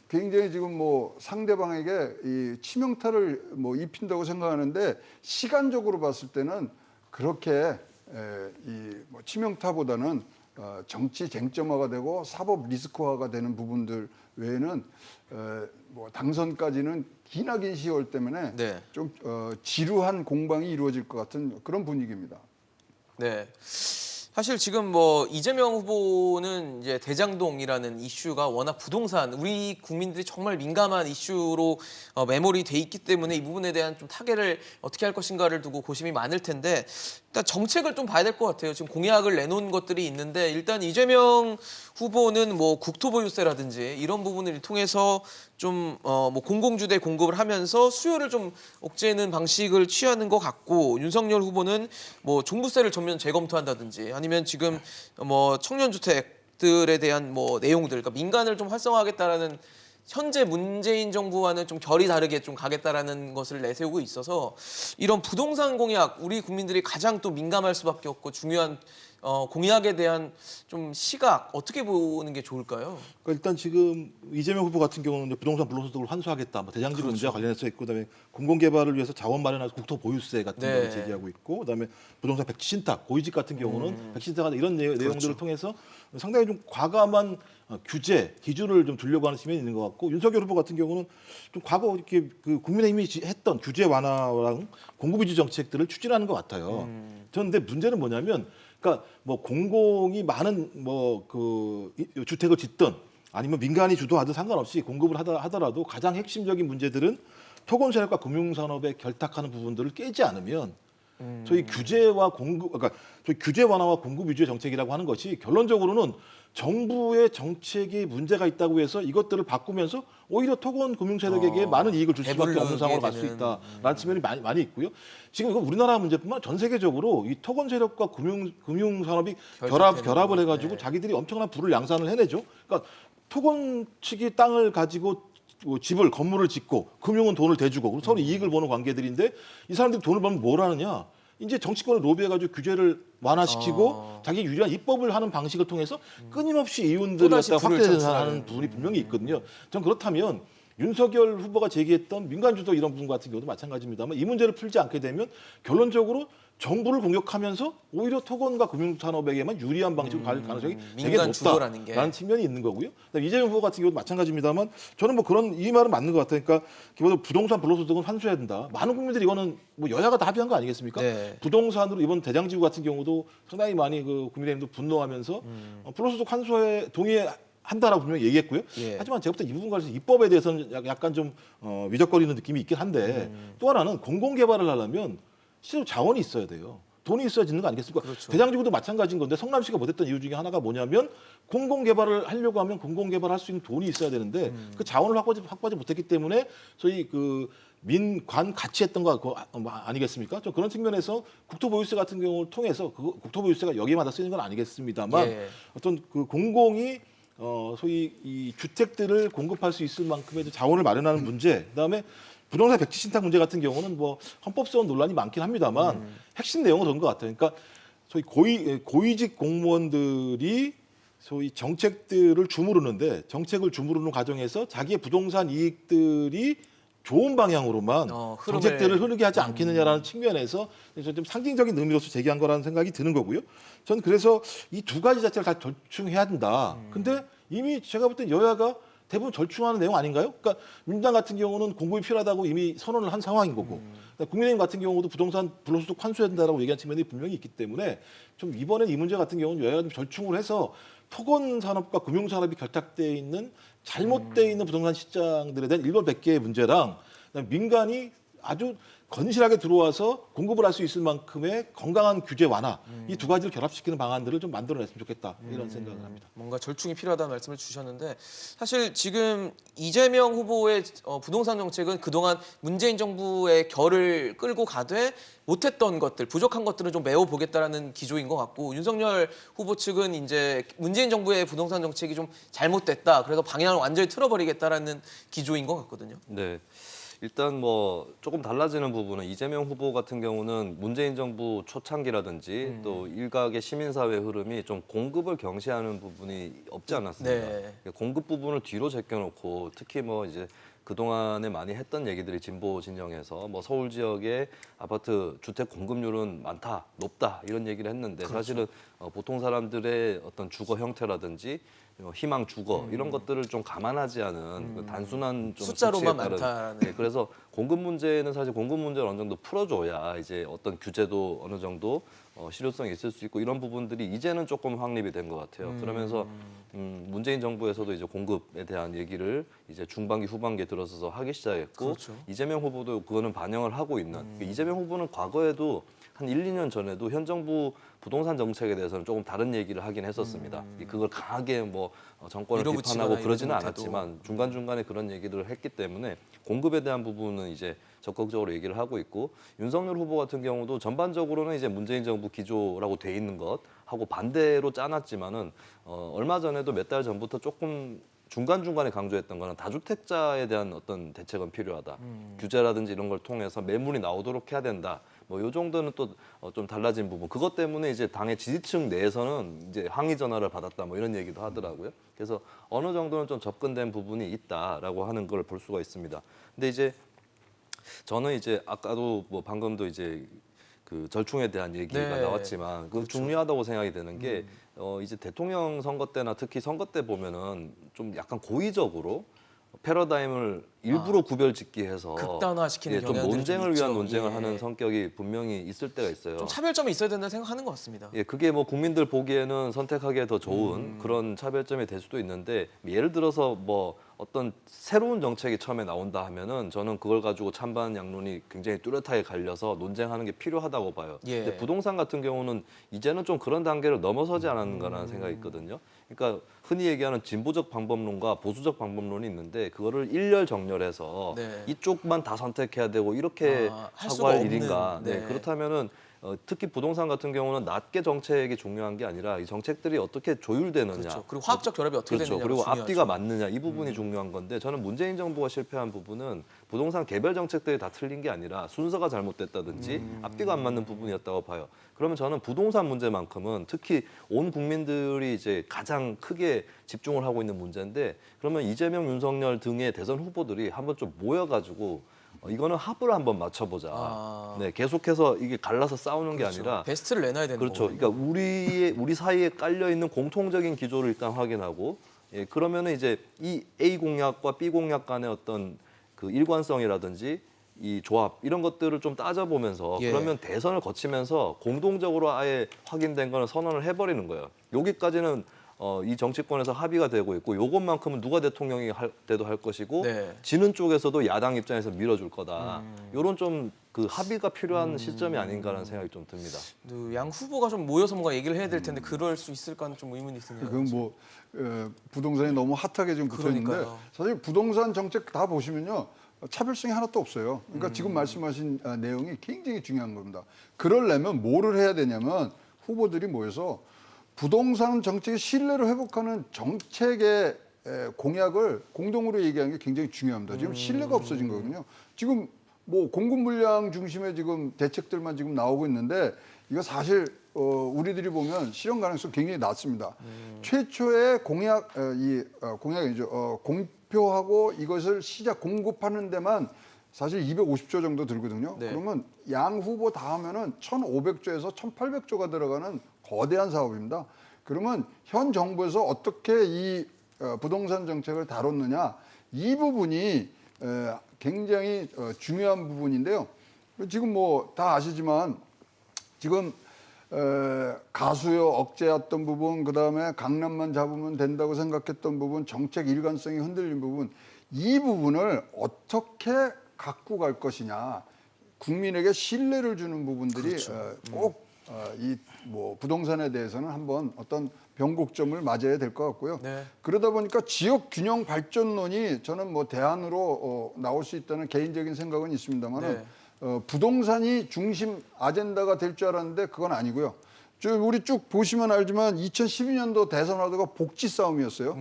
굉장히 지금 상대방에게 이 치명타를 입힌다고 생각하는데 시간적으로 봤을 때는 그렇게 치명타보다는 정치 쟁점화가 되고 사법 리스크화가 되는 부분들 외에는 당선까지는 기나긴 시월 때문에 네. 좀 지루한 공방이 이루어질 것 같은 그런 분위기입니다. 네. 사실 지금 이재명 후보는 이제 대장동이라는 이슈가 워낙 부동산 우리 국민들이 정말 민감한 이슈로 메모리 돼 있기 때문에 이 부분에 대한 좀 타개를 어떻게 할 것인가를 두고 고심이 많을 텐데 일단 정책을 좀 봐야 될 것 같아요. 지금 공약을 내놓은 것들이 있는데 일단 이재명 후보는 국토보유세라든지 이런 부분을 통해서 좀 공공주택 공급을 하면서 수요를 좀 억제하는 방식을 취하는 것 같고 윤석열 후보는 종부세를 전면 재검토한다든지 아니면 지금 청년주택들에 대한 내용들 그러니까 민간을 좀 활성화하겠다라는 현재 문재인 정부와는 좀 결이 다르게 좀 가겠다라는 것을 내세우고 있어서 이런 부동산 공약 우리 국민들이 가장 또 민감할 수밖에 없고 중요한 공약에 대한 좀 시각 어떻게 보는 게 좋을까요? 그러니까 일단 지금 이재명 후보 같은 경우는 이제 부동산 불로소득을 환수하겠다, 대장지 그렇죠. 문제와 관련해서 있고, 그다음에 공공개발을 위해서 자원 마련할 국토 보유세 같은 네. 걸 제기하고 있고, 그다음에 부동산 백지 신탁, 고위직 같은 경우는 백지 신탁하는 이런 내용들을 통해서 상당히 좀 과감한 규제 기준을 좀 두려고 하는 측면이 있는 것 같고, 윤석열 후보 같은 경우는 좀 과거 이렇게 그 국민의힘이 했던 규제 완화랑 공급 위주 정책들을 추진하는 것 같아요. 저는 근데 문제는 뭐냐면. 그러니까 공공이 많은 주택을 짓든 아니면 민간이 주도하든 상관없이 공급을 하더라도 가장 핵심적인 문제들은 토건 세력과 금융산업에 결탁하는 부분들을 깨지 않으면 저희 규제와 그러니까 저희 규제 완화와 공급 위주의 정책이라고 하는 것이 결론적으로는 정부의 정책이 문제가 있다고 해서 이것들을 바꾸면서 오히려 토건 금융 세력에게 많은 이익을 줄 수밖에 없는 상황으로 갈 수 있다라는 측면이 많이 있고요. 지금 이거 우리나라 문제뿐만 아니라 전 세계적으로 이 토건 세력과 금융 산업이 결합을 해가지고 자기들이 엄청난 부를 양산을 해내죠. 그러니까 토건 측이 땅을 가지고 건물을 짓고 금융은 돈을 대주고 서로 이익을 보는 관계들인데 이 사람들이 돈을 벌면 뭘 하느냐? 이제 정치권을 로비해가지고 규제를 완화시키고 자기 유리한 입법을 하는 방식을 통해서 끊임없이 이윤들을 갖다 확대하는 부분이 분명히 있거든요. 전 그렇다면 윤석열 후보가 제기했던 민간주도 이런 부분 같은 경우도 마찬가지입니다만 이 문제를 풀지 않게 되면 결론적으로 정부를 공격하면서 오히려 토건과 금융산업에게만 유리한 방식으로 갈 가능성이 되게 높다라는 측면이 있는 거고요. 이재명 후보 같은 경우도 마찬가지입니다만 저는 이 말은 맞는 것 같아요. 그러니까 기본적으로 부동산 불로소득은 환수해야 된다. 많은 국민들이 이거는 여야가 다 합의한 거 아니겠습니까? 네. 부동산으로 이번 대장지구 같은 경우도 상당히 많이 국민의힘도 분노하면서 불로소득 환수에 한다라고 분명히 얘기했고요. 예. 하지만 제가 볼 때 이 부분 관련해서 입법에 대해서는 약간 좀 위적거리는 느낌이 있긴 한데 또 하나는 공공 개발을 하려면 실제로 자원이 있어야 돼요. 돈이 있어야 짓는 거 아니겠습니까? 그렇죠. 대장지구도 마찬가지인 건데 성남시가 못했던 이유 중에 하나가 뭐냐면 공공 개발을 하려고 하면 공공 개발할 수 있는 돈이 있어야 되는데 그 자원을 확보하지 못했기 때문에 소위 그 민관 같이 했던 거 아니겠습니까? 좀 그런 측면에서 국토보유세 같은 경우를 통해서 국토보유세가 여기마다 쓰이는 건 아니겠습니다만 예. 어떤 그 공공이 소위 이 주택들을 공급할 수 있을 만큼의 자원을 마련하는 문제, 그다음에 부동산 백지 신탁 문제 같은 경우는 뭐 헌법소원 논란이 많긴 합니다만 핵심 내용은 그런 것 같아요. 그러니까 소위 고위직 공무원들이 소위 정책들을 주무르는데 정책을 주무르는 과정에서 자기의 부동산 이익들이 좋은 방향으로만 흐름을- 정책들을 흐르게 하지 않겠느냐라는 측면에서 좀 상징적인 의미로서 제기한 거라는 생각이 드는 거고요. 전 그래서 이 두 가지 자체를 다 절충해야 된다. 근데 이미 제가 볼 때 여야가 대부분 절충하는 내용 아닌가요? 그러니까 민주당 같은 경우는 공급이 필요하다고 이미 선언을 한 상황인 거고 국민의힘 같은 경우도 부동산 불로소득 환수해야 된다라고 얘기한 측면이 분명히 있기 때문에 좀 이번엔 이 문제 같은 경우는 여야가 좀 절충을 해서 토건 산업과 금융 산업이 결탁되어 있는 잘못되어 있는 부동산 시장들에 대한 일벌백계의 문제랑 그다음에 민간이 아주 건실하게 들어와서 공급을 할 수 있을 만큼의 건강한 규제 완화 이 두 가지를 결합시키는 방안들을 좀 만들어냈으면 좋겠다 이런 생각을 합니다. 뭔가 절충이 필요하다는 말씀을 주셨는데 사실 지금 이재명 후보의 부동산 정책은 그동안 문재인 정부의 결을 끌고 가되 못했던 것들, 부족한 것들은 좀 메워보겠다라는 기조인 것 같고 윤석열 후보 측은 이제 문재인 정부의 부동산 정책이 좀 잘못됐다. 그래서 방향을 완전히 틀어버리겠다라는 기조인 것 같거든요. 네. 일단 뭐 조금 달라지는 부분은 이재명 후보 같은 경우는 문재인 정부 초창기라든지 또 일각의 시민사회 흐름이 좀 공급을 경시하는 부분이 없지 않았습니다. 네. 공급 부분을 뒤로 제껴놓고 특히 뭐 이제 그동안에 많이 했던 얘기들이 진보 진영에서 뭐 서울 지역의 아파트 주택 공급률은 많다, 높다 이런 얘기를 했는데 사실은 보통 사람들의 어떤 주거 형태라든지 희망 주거 이런 것들을 좀 감안하지 않은 그 단순한 좀 숫자로만 수치에 따른 많다라는. 네, 그래서 공급 문제는 사실 공급 문제를 어느 정도 풀어줘야 이제 어떤 규제도 어느 정도 실효성이 있을 수 있고 이런 부분들이 이제는 조금 확립이 된 것 같아요. 그러면서 문재인 정부에서도 이제 공급에 대한 얘기를 이제 중반기 후반기에 들어서서 하기 시작했고 그렇죠. 이재명 후보도 그거는 반영을 하고 있는 이재명 후보는 과거에도 한 1, 2년 전에도 현 정부 부동산 정책에 대해서는 조금 다른 얘기를 하긴 했었습니다. 그걸 강하게 뭐 정권을 밀어붙이거나 비판하고 그러지는 이러지 않았지만 중간중간에 그런 얘기를 했기 때문에 공급에 대한 부분은 이제 적극적으로 얘기를 하고 있고 윤석열 후보 같은 경우도 전반적으로는 이제 문재인 정부 기조라고 돼 있는 것 하고 반대로 짜놨지만은 얼마 전에도 몇 달 전부터 조금 중간중간에 강조했던 거는 다주택자에 대한 어떤 대책은 필요하다. 규제라든지 이런 걸 통해서 매물이 나오도록 해야 된다. 뭐 요 정도는 또 좀 달라진 부분. 그것 때문에 이제 당의 지지층 내에서는 이제 항의 전화를 받았다. 뭐 이런 얘기도 하더라고요. 그래서 어느 정도는 좀 접근된 부분이 있다라고 하는 걸 볼 수가 있습니다. 근데 이제 저는 이제 아까도 뭐 방금도 이제 그 절충에 대한 얘기가 네. 나왔지만 그 중요하다고 생각이 되는 게 이제 대통령 선거 때나 특히 선거 때 보면은 좀 약간 고의적으로 패러다임을 일부러 구별짓기해서 극단화시키는 좀 경향들이 좀 논쟁을 있죠. 위한 논쟁을 예. 하는 성격이 분명히 있을 때가 있어요. 좀 차별점이 있어야 된다는 생각하는 것 같습니다. 예, 그게 뭐 국민들 보기에는 선택하기에 더 좋은 그런 차별점이 될 수도 있는데 예를 들어서 뭐 어떤 새로운 정책이 처음에 나온다 하면은 저는 그걸 가지고 찬반 양론이 굉장히 뚜렷하게 갈려서 논쟁하는 게 필요하다고 봐요. 예. 근데 부동산 같은 경우는 이제는 좀 그런 단계를 넘어서지 않았는가라는 생각이 있거든요. 그러니까 흔히 얘기하는 진보적 방법론과 보수적 방법론이 있는데 그거를 일렬정렬해서 네. 이쪽만 다 선택해야 되고 이렇게 할 수가 하고 할 없는, 일인가. 네, 네. 그렇다면은 특히 부동산 같은 경우는 낮게 정책이 중요한 게 아니라 이 정책들이 어떻게 조율되느냐. 그렇죠. 그리고 화학적 결합이 어떻게 그렇죠. 되느냐가 그리고 중요하죠. 앞뒤가 맞느냐 이 부분이 중요한 건데 저는 문재인 정부가 실패한 부분은 부동산 개별 정책들이 다 틀린 게 아니라 순서가 잘못됐다든지 앞뒤가 안 맞는 부분이었다고 봐요. 그러면 저는 부동산 문제만큼은 특히 온 국민들이 이제 가장 크게 집중을 하고 있는 문제인데 그러면 이재명, 윤석열 등의 대선 후보들이 한번 좀 모여가지고 이거는 합을 한번 맞춰보자. 아. 네, 계속해서 이게 갈라서 싸우는 게 아니라 베스트를 내놔야 되는 그렇죠. 거거든요. 그러니까 우리 사이에 깔려 있는 공통적인 기조를 일단 확인하고, 예, 그러면은 이제 이 A 공약과 B 공약 간의 어떤 그 일관성이라든지 이 조합 이런 것들을 좀 따져보면서 예. 그러면 대선을 거치면서 공동적으로 아예 확인된 거는 선언을 해버리는 거예요. 여기까지는 이 정치권에서 합의가 되고 있고 요것만큼은 누가 대통령이 할 때도 할 것이고 네. 지는 쪽에서도 야당 입장에서 밀어줄 거다. 요런 좀 그 합의가 필요한 시점이 아닌가라는 생각이 좀 듭니다. 양 후보가 좀 모여서 뭔가 얘기를 해야 될 텐데 그럴 수 있을까는 좀 의문이 드네요. 그건 뭐 부동산이 너무 핫하게 지금 붙어 있는데 그러니까요. 사실 부동산 정책 다 보시면요 차별성이 하나도 없어요. 그러니까 지금 말씀하신 내용이 굉장히 중요한 겁니다. 그러려면 뭐를 해야 되냐면 후보들이 모여서 부동산 정책의 신뢰를 회복하는 정책의 공약을 공동으로 얘기하는 게 굉장히 중요합니다. 지금 신뢰가 없어진 거거든요. 지금 뭐 공급 물량 중심의 지금 대책들만 지금 나오고 있는데 이거 사실 우리들이 보면 실현 가능성 굉장히 낮습니다. 최초의 공약이죠. 공표하고 이것을 시작 공급하는 데만 사실 250조 정도 들거든요. 네. 그러면 양 후보 다 하면은 1,500조에서 1,800조가 들어가는 거대한 사업입니다. 그러면 현 정부에서 어떻게 이 부동산 정책을 다뤘느냐 이 부분이 굉장히 중요한 부분인데요. 지금 뭐 다 아시지만 지금 가수요 억제했던 부분, 그다음에 강남만 잡으면 된다고 생각했던 부분, 정책 일관성이 흔들린 부분, 이 부분을 어떻게 갖고 갈 것이냐, 국민에게 신뢰를 주는 부분들이 꼭 이 뭐 부동산에 대해서는 한번 어떤 변곡점을 맞아야 될 것 같고요. 네. 그러다 보니까 지역 균형 발전론이 저는 뭐 대안으로 나올 수 있다는 개인적인 생각은 있습니다만은. 네. 부동산이 중심 아젠다가 될 줄 알았는데 그건 아니고요. 우리 쭉 보시면 알지만 2012년도 대선 하다가 복지 싸움이었어요.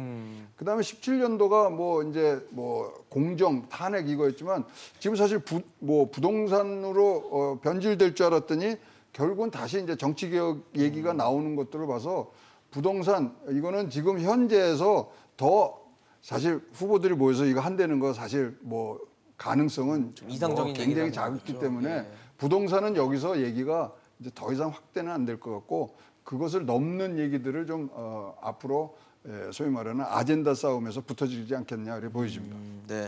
그다음에 17년도가 뭐 이제 뭐 공정 탄핵 이거였지만 지금 사실 부동산으로 변질될 줄 알았더니 결국은 다시 이제 정치 개혁 얘기가 나오는 것들을 봐서 부동산 이거는 지금 현재에서 더 사실 후보들이 모여서 이거 한다는 거 사실 뭐 가능성은 좀 이상적인 굉장히 얘기라는 작기 거죠. 때문에 네. 부동산은 여기서 얘기가 이제 더 이상 확대는 안 될 것 같고 그것을 넘는 얘기들을 좀 앞으로 소위 말하는 아젠다 싸움에서 붙어지지 않겠냐 이렇게 보여집니다. 네.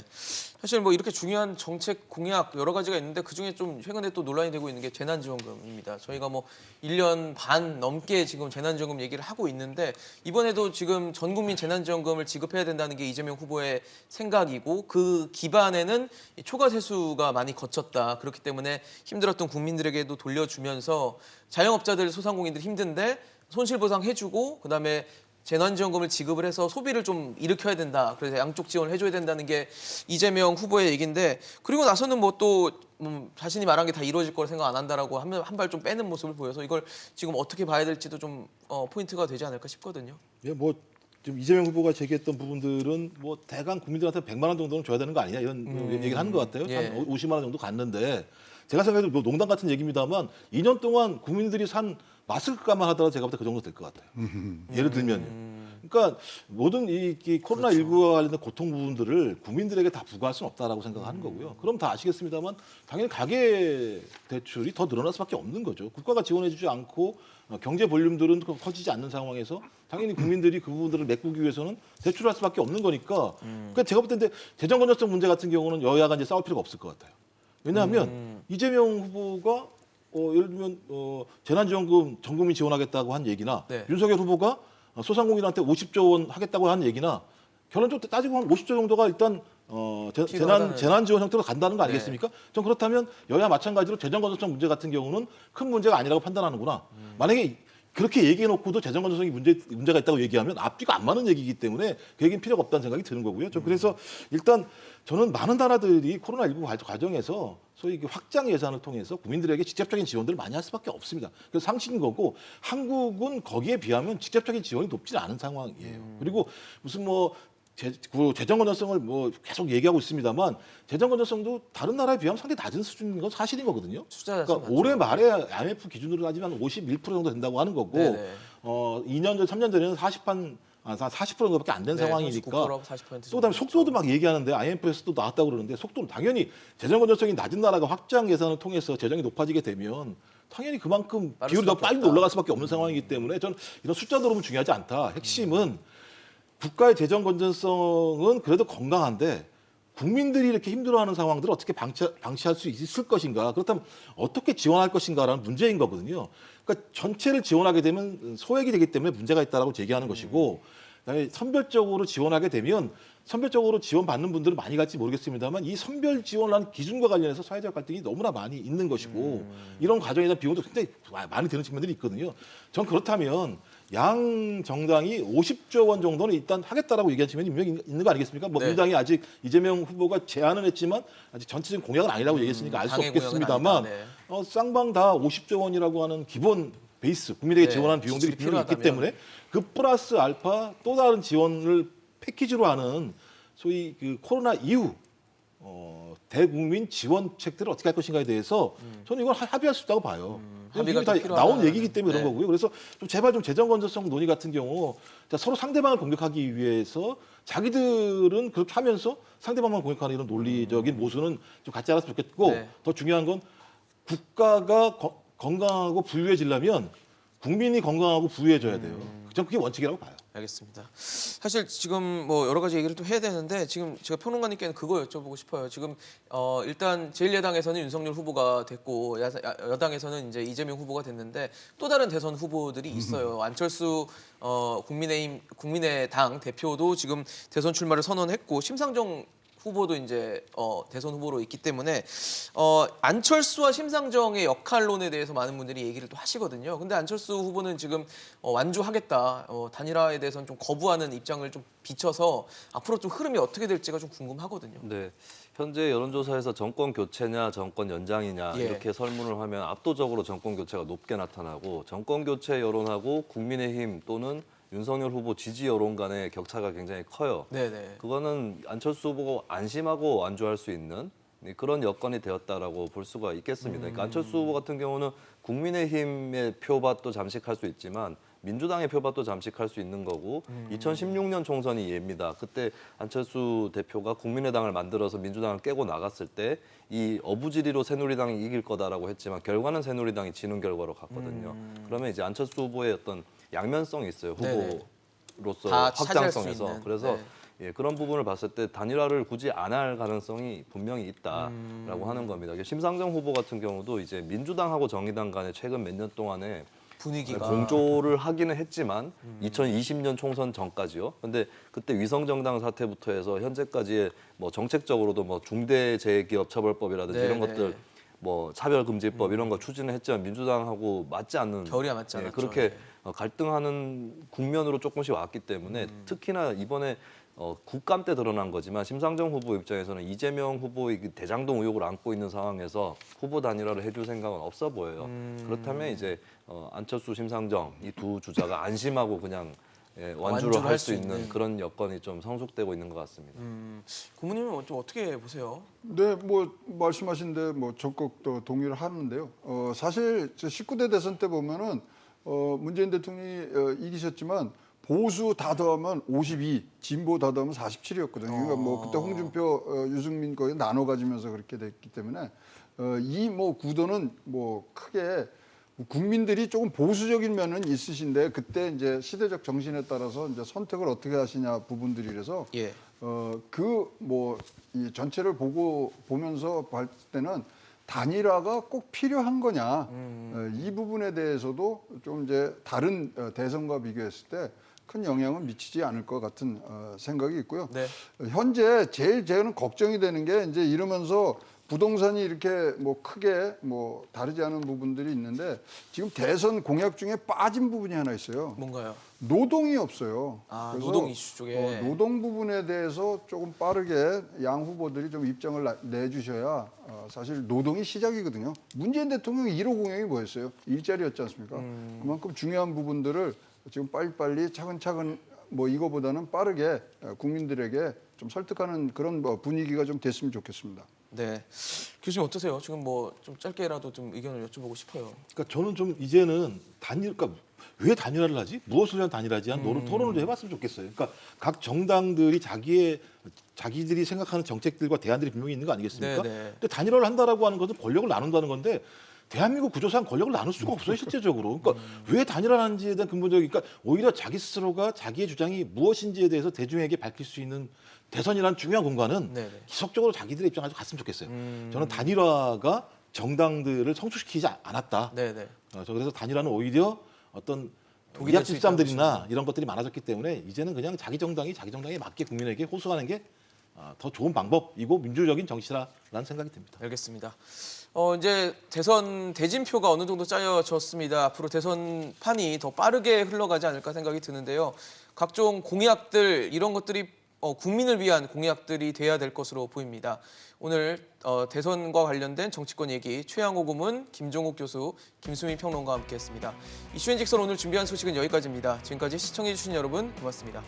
사실 뭐 이렇게 중요한 정책 공약 여러 가지가 있는데 그중에 좀 최근에 또 논란이 되고 있는 게 재난지원금입니다. 저희가 뭐 1년 반 넘게 지금 재난지원금 얘기를 하고 있는데 이번에도 지금 전 국민 재난지원금을 지급해야 된다는 게 이재명 후보의 생각이고 그 기반에는 이 초과 세수가 많이 거쳤다. 그렇기 때문에 힘들었던 국민들에게도 돌려주면서 자영업자들 소상공인들 힘든데 손실보상해주고 그다음에 재난지원금을 지급을 해서 소비를 좀 일으켜야 된다. 그래서 양쪽 지원을 해줘야 된다는 게 이재명 후보의 얘기인데 그리고 나서는 뭐 또 자신이 말한 게 다 이루어질 거라 생각 안 한다라고 하면 한 발 좀 빼는 모습을 보여서 이걸 지금 어떻게 봐야 될지도 좀 포인트가 되지 않을까 싶거든요. 예, 뭐 지금 이재명 후보가 제기했던 부분들은 뭐 대강 국민들한테 100만 원 정도는 줘야 되는 거 아니냐 이런 얘기를 하는 것 같아요. 예. 한 50만 원 정도 갔는데 제가 생각해도 뭐 농담 같은 얘기입니다만 2년 동안 국민들이 산 마스크값만 하더라도 제가 볼 때 그 정도 될 것 같아요. 예를 들면요. 그러니까 모든 이 코로나19와 관련된 고통 부분들을 국민들에게 다 부과할 수는 없다라고 생각하는 거고요. 그럼 다 아시겠습니다만 당연히 가계 대출이 더 늘어날 수밖에 없는 거죠. 국가가 지원해주지 않고 경제 볼륨들은 커지지 않는 상황에서 당연히 국민들이 그 부분들을 메꾸기 위해서는 대출할 수밖에 없는 거니까. 그러니까 제가 볼 때 재정 건전성 문제 같은 경우는 여야가 이제 싸울 필요가 없을 것 같아요. 왜냐하면 이재명 후보가 예를 들면 재난지원금 전 국민 지원하겠다고 한 얘기나 네. 윤석열 후보가 소상공인한테 50조 원 하겠다고 한 얘기나 결론적으로 따지고 보면 50조 정도가 일단 재난지원 형태로 간다는 거 아니겠습니까? 전 그렇다면 여야 마찬가지로 재정건전성 문제 같은 경우는 큰 문제가 아니라고 판단하는구나. 만약에 그렇게 얘기해놓고도 재정건전성이 문제가 있다고 얘기하면 앞뒤가 안 맞는 얘기이기 때문에 그 얘기는 필요가 없다는 생각이 드는 거고요. 그래서 일단 저는 많은 나라들이 코로나19 과정에서 소위 확장 예산을 통해서 국민들에게 직접적인 지원들을 많이 할 수밖에 없습니다. 그래서 상식인 거고 한국은 거기에 비하면 직접적인 지원이 높지는 않은 상황이에요. 그리고 무슨 뭐 재정 건전성을 뭐 계속 얘기하고 있습니다만 재정 건전성도 다른 나라에 비하면 상당히 낮은 수준인 건 사실인 거거든요. 숫자가 그러니까 올해 말에 IMF 기준으로 따지면 51% 정도 된다고 하는 거고 네네. 2년 전, 3년 전에는 40% 정도밖에 안 된 네, 상황이니까 39%, 40% 또 그다음에 속도도 막 얘기하는데 IMF에서도 나왔다고 그러는데 속도는 당연히 재정 건전성이 낮은 나라가 확장 예산을 통해서 재정이 높아지게 되면 당연히 그만큼 빠를 비율이 더 수밖에 빨리 없다. 올라갈 수밖에 없는 상황이기 때문에 저는 이런 숫자 들어오면 중요하지 않다. 핵심은 국가의 재정 건전성은 그래도 건강한데 국민들이 이렇게 힘들어하는 상황들을 어떻게 방치할 수 있을 것인가? 그렇다면 어떻게 지원할 것인가라는 문제인 거거든요. 그러니까 전체를 지원하게 되면 소액이 되기 때문에 문제가 있다라고 제기하는 것이고, 그다음에 선별적으로 지원하게 되면 선별적으로 지원받는 분들은 많이 갈지 모르겠습니다만 이 선별 지원하는 기준과 관련해서 사회적 갈등이 너무나 많이 있는 것이고 이런 과정에 대한 비용도 굉장히 많이 드는 측면들이 있거든요. 전 그렇다면 양 정당이 50조 원 정도는 일단 하겠다라고 얘기한 측면이 분명히 있는 거 아니겠습니까? 뭐 네. 민주당이 아직 이재명 후보가 제안은 했지만 아직 전체적인 공약은 아니라고 얘기했으니까 알 수 당의 공약은 없겠습니다만 아니다. 네. 쌍방 다 50조 원이라고 하는 기본 베이스 국민에게 네, 지원하는 비용들이 지출이 필요로 있기 필요하다면. 때문에 그 플러스 알파 또 다른 지원을 패키지로 하는 소위 그 코로나 이후 대국민 지원책들을 어떻게 할 것인가에 대해서 저는 이걸 합의할 수 있다고 봐요. 합의가 이게 다 좀 필요하다는- 나온 얘기이기 때문에 네. 그런 거고요. 그래서 좀 제발 좀 재정 건전성 논의 같은 경우 자, 서로 상대방을 공격하기 위해서 자기들은 그렇게 하면서 상대방만 공격하는 이런 논리적인 모순은 좀 갖지 않았으면 좋겠고 네. 더 중요한 건 국가가 건강하고 부유해지려면 국민이 건강하고 부유해져야 돼요. 저는 그게 원칙이라고 봐요. 알겠습니다. 사실 지금 뭐 여러 가지 얘기를 또 해야 되는데 지금 제가 평론가님께는 그거 여쭤보고 싶어요. 지금 일단 제1야당에서는 윤석열 후보가 됐고 여당에서는 이제 이재명 후보가 됐는데 또 다른 대선 후보들이 있어요. 안철수 국민의당 대표도 지금 대선 출마를 선언했고 심상정 후보도 이제 대선 후보로 있기 때문에 안철수와 심상정의 역할론에 대해서 많은 분들이 얘기를 또 하시거든요. 근데 안철수 후보는 지금 완주하겠다, 단일화에 대해서는 좀 거부하는 입장을 좀 비춰서 앞으로 좀 흐름이 어떻게 될지가 좀 궁금하거든요. 네. 현재 여론조사에서 정권 교체냐 정권 연장이냐 예. 이렇게 설문을 하면 압도적으로 정권 교체가 높게 나타나고 정권 교체 여론하고 국민의힘 또는 윤석열 후보 지지 여론 간의 격차가 굉장히 커요. 네네. 그거는 안철수 후보가 안심하고 완주할 수 있는 그런 여건이 되었다라고 볼 수가 있겠습니다. 그러니까 안철수 후보 같은 경우는 국민의힘의 표밭도 잠식할 수 있지만 민주당의 표밭도 잠식할 수 있는 거고 2016년 총선이 예입니다. 그때 안철수 대표가 국민의당을 만들어서 민주당을 깨고 나갔을 때 이 어부지리로 새누리당이 이길 거다라고 했지만 결과는 새누리당이 지는 결과로 갔거든요. 그러면 이제 안철수 후보의 어떤 양면성이 있어요. 네네. 후보로서 다 차지할 수 확장성에서. 있는. 그래서 네. 예, 그런 부분을 봤을 때 단일화를 굳이 안 할 가능성이 분명히 있다라고 하는 겁니다. 심상정 후보 같은 경우도 이제 민주당하고 정의당 간에 최근 몇 년 동안에 분위기가 공조를 하기는 했지만 2020년 총선 전까지요. 근데 그때 위성정당 사태부터 해서 현재까지의 뭐 정책적으로도 뭐 중대재해기업처벌법이라든지 이런 네, 것들 네. 뭐 차별금지법 이런 거 추진을 했지만 민주당하고 맞지 않는 결이 맞지 않았죠. 그렇게 예. 갈등하는 국면으로 조금씩 왔기 때문에 특히나 이번에 국감 때 드러난 거지만 심상정 후보 입장에서는 이재명 후보의 그 대장동 의혹을 안고 있는 상황에서 후보 단일화를 해줄 생각은 없어 보여요. 그렇다면 이제 안철수, 심상정 이 두 주자가 안심하고 그냥 완주를 할 수 있는 그런 여건이 좀 성숙되고 있는 것 같습니다. 고모님은 좀 어떻게 보세요? 네, 뭐 말씀하신 데 뭐 적극 또 동의를 하는데요. 사실 저 19대 대선 때 보면은 문재인 대통령이 이기셨지만 보수 다 더하면 52, 진보 다 더하면 47이었거든요. 그러니까 뭐 그때 홍준표, 유승민 거에 나눠 가지면서 그렇게 됐기 때문에 이 뭐 구도는 뭐 크게 국민들이 조금 보수적인 면은 있으신데 그때 이제 시대적 정신에 따라서 이제 선택을 어떻게 하시냐 부분들이라서 예. 그 뭐 이 전체를 보면서 볼 때는 단일화가 꼭 필요한 거냐 이 부분에 대해서도 좀 이제 다른 대선과 비교했을 때 큰 영향은 미치지 않을 것 같은 생각이 있고요. 네. 현재 제일 저는 걱정이 되는 게 이제 이러면서 부동산이 이렇게 뭐 크게 뭐 다르지 않은 부분들이 있는데 지금 대선 공약 중에 빠진 부분이 하나 있어요. 뭔가요? 노동이 없어요. 아, 그래서 노동 이슈 쪽에. 노동 부분에 대해서 조금 빠르게 양 후보들이 좀 입장을 내주셔야 사실 노동이 시작이거든요. 문재인 대통령의 1호 공약이 뭐였어요? 일자리였지 않습니까? 그만큼 중요한 부분들을 지금 빨리빨리 차근차근 뭐 이거보다는 빠르게 국민들에게 좀 설득하는 그런 뭐 분위기가 좀 됐으면 좋겠습니다. 네. 교수님 어떠세요? 지금 뭐 좀 짧게라도 좀 의견을 여쭤보고 싶어요. 그러니까 저는 좀 이제는 그러니까 왜 단일화를 하지? 무엇을 위한 단일화지? 한 토론을 좀 해봤으면 좋겠어요. 그러니까 각 정당들이 자기들이 생각하는 정책들과 대안들이 분명히 있는 거 아니겠습니까? 네, 네. 근데 단일화를 한다라고 하는 것은 권력을 나눈다는 건데 대한민국 구조상 권력을 나눌 수가 없어요 실제적으로. 그러니까 왜 단일화하는지에 대한 근본적인, 그러니까 오히려 자기 스스로가 자기의 주장이 무엇인지에 대해서 대중에게 밝힐 수 있는 대선이라는 중요한 공간은 네네. 지속적으로 자기들의 입장을 가지고 갔으면 좋겠어요. 저는 단일화가 정당들을 성숙시키지 않았다. 네네. 그래서 단일화는 오히려 어떤 독이 될수 있다는 이합집산들이나 이런 것들이 많아졌기 때문에 이제는 그냥 자기 정당에 맞게 국민에게 호소하는 게 더 좋은 방법이고 민주적인 정치라는 생각이 듭니다. 알겠습니다. 이제 대선 대진표가 어느 정도 짜여졌습니다. 앞으로 대선판이 더 빠르게 흘러가지 않을까 생각이 드는데요. 각종 공약들 이런 것들이 국민을 위한 공약들이 돼야 될 것으로 보입니다. 오늘 대선과 관련된 정치권 얘기 최양호 고문, 김종욱 교수, 김수민 평론가와 함께했습니다. 이슈앤직설 오늘 준비한 소식은 여기까지입니다. 지금까지 시청해주신 여러분 고맙습니다.